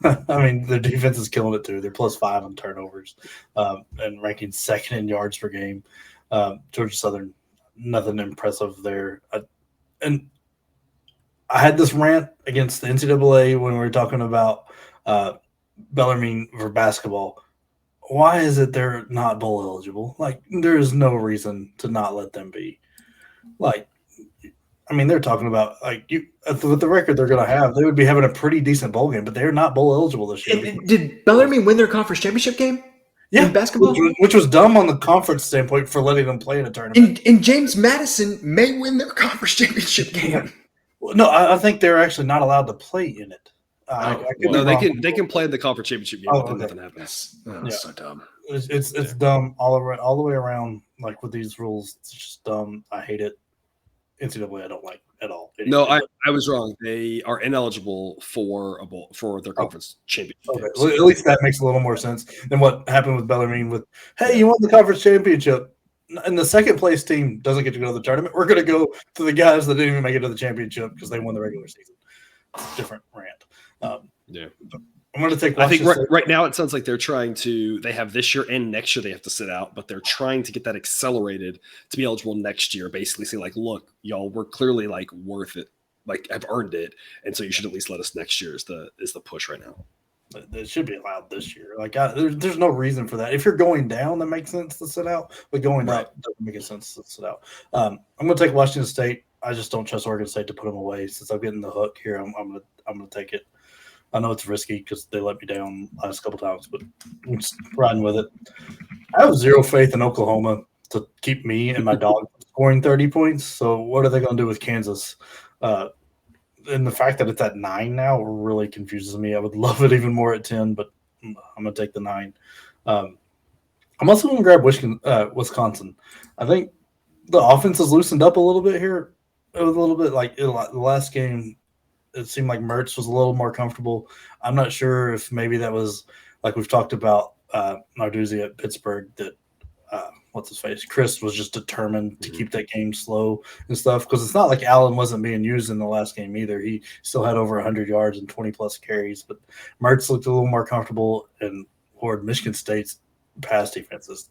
I mean, their defense is killing it too. They're +5 on turnovers and ranking second in yards per game. Georgia Southern, nothing impressive there. And I had this rant against the NCAA when we were talking about Bellarmine for basketball. Why is it they're not bowl eligible? Like, there is no reason to not let them be. Like, I mean, they're talking about, like, with the record they're going to have, they would be having a pretty decent bowl game, but they're not bowl eligible this year. Did Bellarmine win their conference championship game? Yeah, in basketball? Which was dumb on the conference standpoint for letting them play in a tournament. And James Madison may win their conference championship game. No, I think they're actually not allowed to play in it. They can play in the conference championship game, but then nothing happens. That's so dumb. It's dumb all the way around. Like with these rules, it's just dumb. I hate it. NCAA, I don't like at all. No, I was wrong. They are ineligible for a bowl for their conference championship. Okay. Well, at least that makes a little more sense than what happened with Bellarmine. With hey, you won the conference championship, and the second place team doesn't get to go to the tournament. We're going to go to the guys that didn't even make it to the championship because they won the regular season. It's a different rant. Yeah. I'm going to take I think Washington State. right now it sounds like they have this year and next year they have to sit out, but they're trying to get that accelerated to be eligible next year. Basically say like, look, y'all, we're clearly like worth it. Like I've earned it. And so you should at least let us next year is the push right now. It should be allowed this year. Like there's no reason for that. If you're going down, that makes sense to sit out, but going up doesn't make sense to sit out. I'm going to take Washington State. I just don't trust Oregon State to put them away. Since I'm getting the hook here, I'm going to take it. I know it's risky because they let me down last couple times, but I'm just riding with it. I have zero faith in Oklahoma to keep me and my dog scoring 30 points. So what are they going to do with Kansas? And the fact that it's at 9 now really confuses me. I would love it even more at 10, but I'm going to take the 9. I'm also going to grab Wisconsin. I think the offense has loosened up a little bit here. It was a little bit like the last game. It seemed like Mertz was a little more comfortable. I'm not sure if maybe that was like we've talked about Narduzzi at Pittsburgh that what's his face? Chris was just determined to keep that game slow and stuff because it's not like Allen wasn't being used in the last game either. He still had over 100 yards and 20-plus carries, but Mertz looked a little more comfortable, and Lord, Michigan State's pass defense has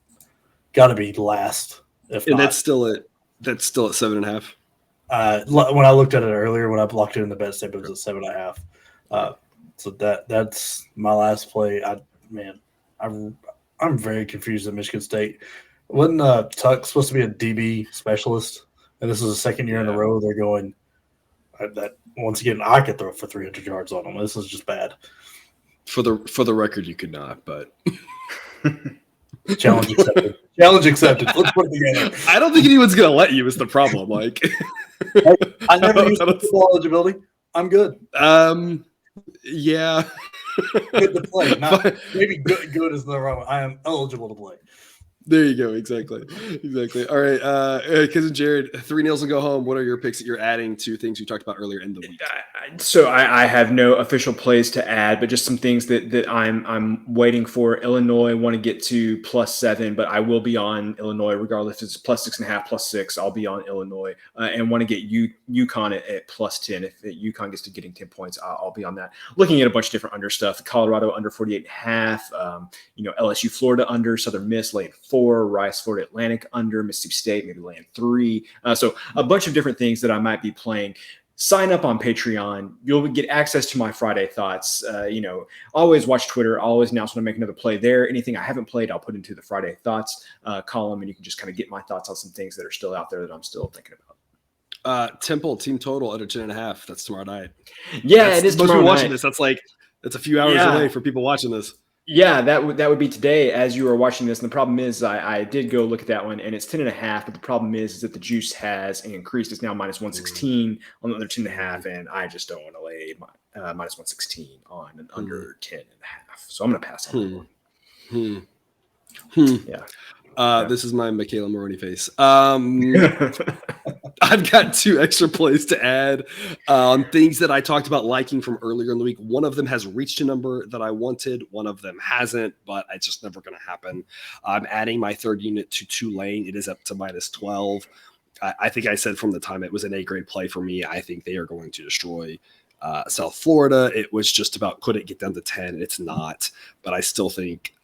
got to be last. And that's still at 7.5. When I looked at it earlier, when I blocked it in the bet step, it was at 7.5. So that's my last play. I'm very confused at Michigan State. Wasn't Tuck supposed to be a DB specialist? And this is the second year in a row they're going. That once again, I could throw for 300 yards on them. This is just bad. For the record, you could not, but challenge accepted. Challenge accepted. Let's put it together. I don't think anyone's gonna let you. Is the problem? Like, I never used football eligibility. I'm good. Yeah. Good to play. Not, maybe good is the wrong. I am eligible to play. There you go. Exactly. All right. Cousin Jared, 3-0 and go home. What are your picks that you're adding to things we talked about earlier in the week? So I have no official plays to add, but just some things that I'm waiting for. Illinois want to get to +7, but I will be on Illinois regardless. If it's +6.5, +6, I'll be on Illinois and want to get UConn at +10. If UConn gets to getting 10 points, I'll be on that. Looking at a bunch of different under stuff. Colorado under 48.5. LSU Florida under, Southern Miss laying 4, Rice Florida Atlantic under, Mississippi State maybe laying 3. So a bunch of different things that I might be playing. Sign up on Patreon. You'll get access to my Friday thoughts. Always watch Twitter. I'll always announce when I make another play there. Anything I haven't played, I'll put into the Friday thoughts column, and you can just kind of get my thoughts on some things that are still out there that I'm still thinking about. Temple team total under 10.5. That's tomorrow night. Yeah, it is most tomorrow people watching night. this. That's a few hours away for people watching this. Yeah, that would be today as you are watching this. And the problem is I did go look at that one, and it's 10.5. But the problem is that the juice has increased. It's now -116 on the under 10.5, and I just don't want to lay -116 on an under 10.5. So I'm going to pass on that one. Yeah. This is my Michaela Maroney face. I've got 2 extra plays to add on things that I talked about liking from earlier in the week. One of them has reached a number that I wanted. One of them hasn't, but it's just never going to happen. I'm adding my third unit to Tulane. It is up to -12. I think I said from the time it was an A-grade play for me, I think they are going to destroy South Florida. It was just about could it get down to 10? It's not, but I still think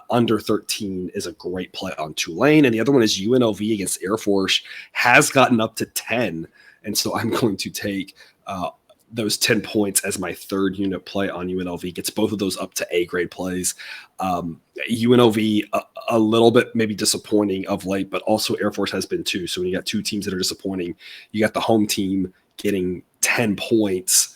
under 13 is a great play on Tulane. And the other one is UNLV against Air Force has gotten up to 10. And so I'm going to take those 10 points as my third unit play on UNLV. Gets both of those up to A-grade plays. UNLV a little bit maybe disappointing of late, but also Air Force has been too. So when you got 2 teams that are disappointing, you got the home team getting 10 points.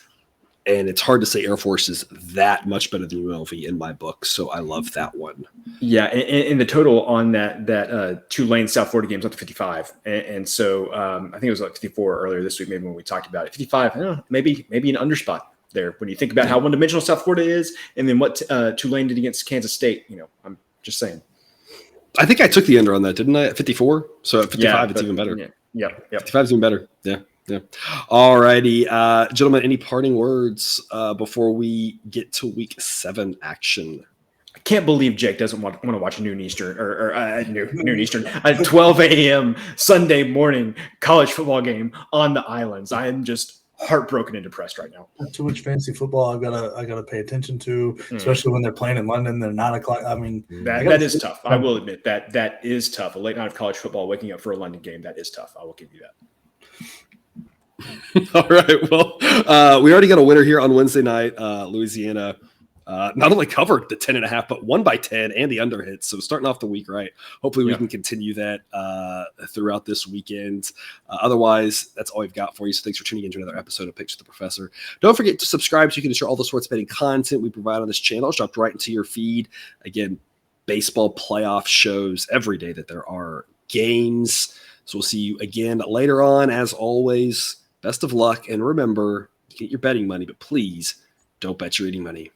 And it's hard to say Air Force is that much better than UNLV in my book. So I love that one. Yeah. And the total on that Tulane South Florida game is up to 55. And so I think it was like 54 earlier this week, maybe when we talked about it. 55, maybe an underspot there when you think about how one-dimensional South Florida is and then what Tulane did against Kansas State. I'm just saying. I think I took the under on that, didn't I? At 54? So at 55, it's even better. Yeah. 55 is even better. Yeah. All righty. Gentlemen, any parting words before we get to week 7 action? I can't believe Jake doesn't want to watch noon Eastern or noon Eastern, a 12 a.m. Sunday morning college football game on the islands. I am just heartbroken and depressed right now. Too much fantasy football I gotta pay attention to, especially when they're playing in London. They're 9 o'clock. I mean, that is tough. I will admit that is tough. A late night of college football, waking up for a London game, that is tough. I will give you that. All right. Well, we already got a winner here on Wednesday night. Louisiana not only covered the 10.5, but won by 10 and the under hit. So starting off the week right. Hopefully we can continue that throughout this weekend. Otherwise, that's all we've got for you. So thanks for tuning in to another episode of Picks with the Professor. Don't forget to subscribe so you can ensure all the sports betting content we provide on this channel is dropped right into your feed. Again, baseball playoff shows every day that there are games. So we'll see you again later on. As always, best of luck. And remember, get your betting money, but please don't bet your eating money.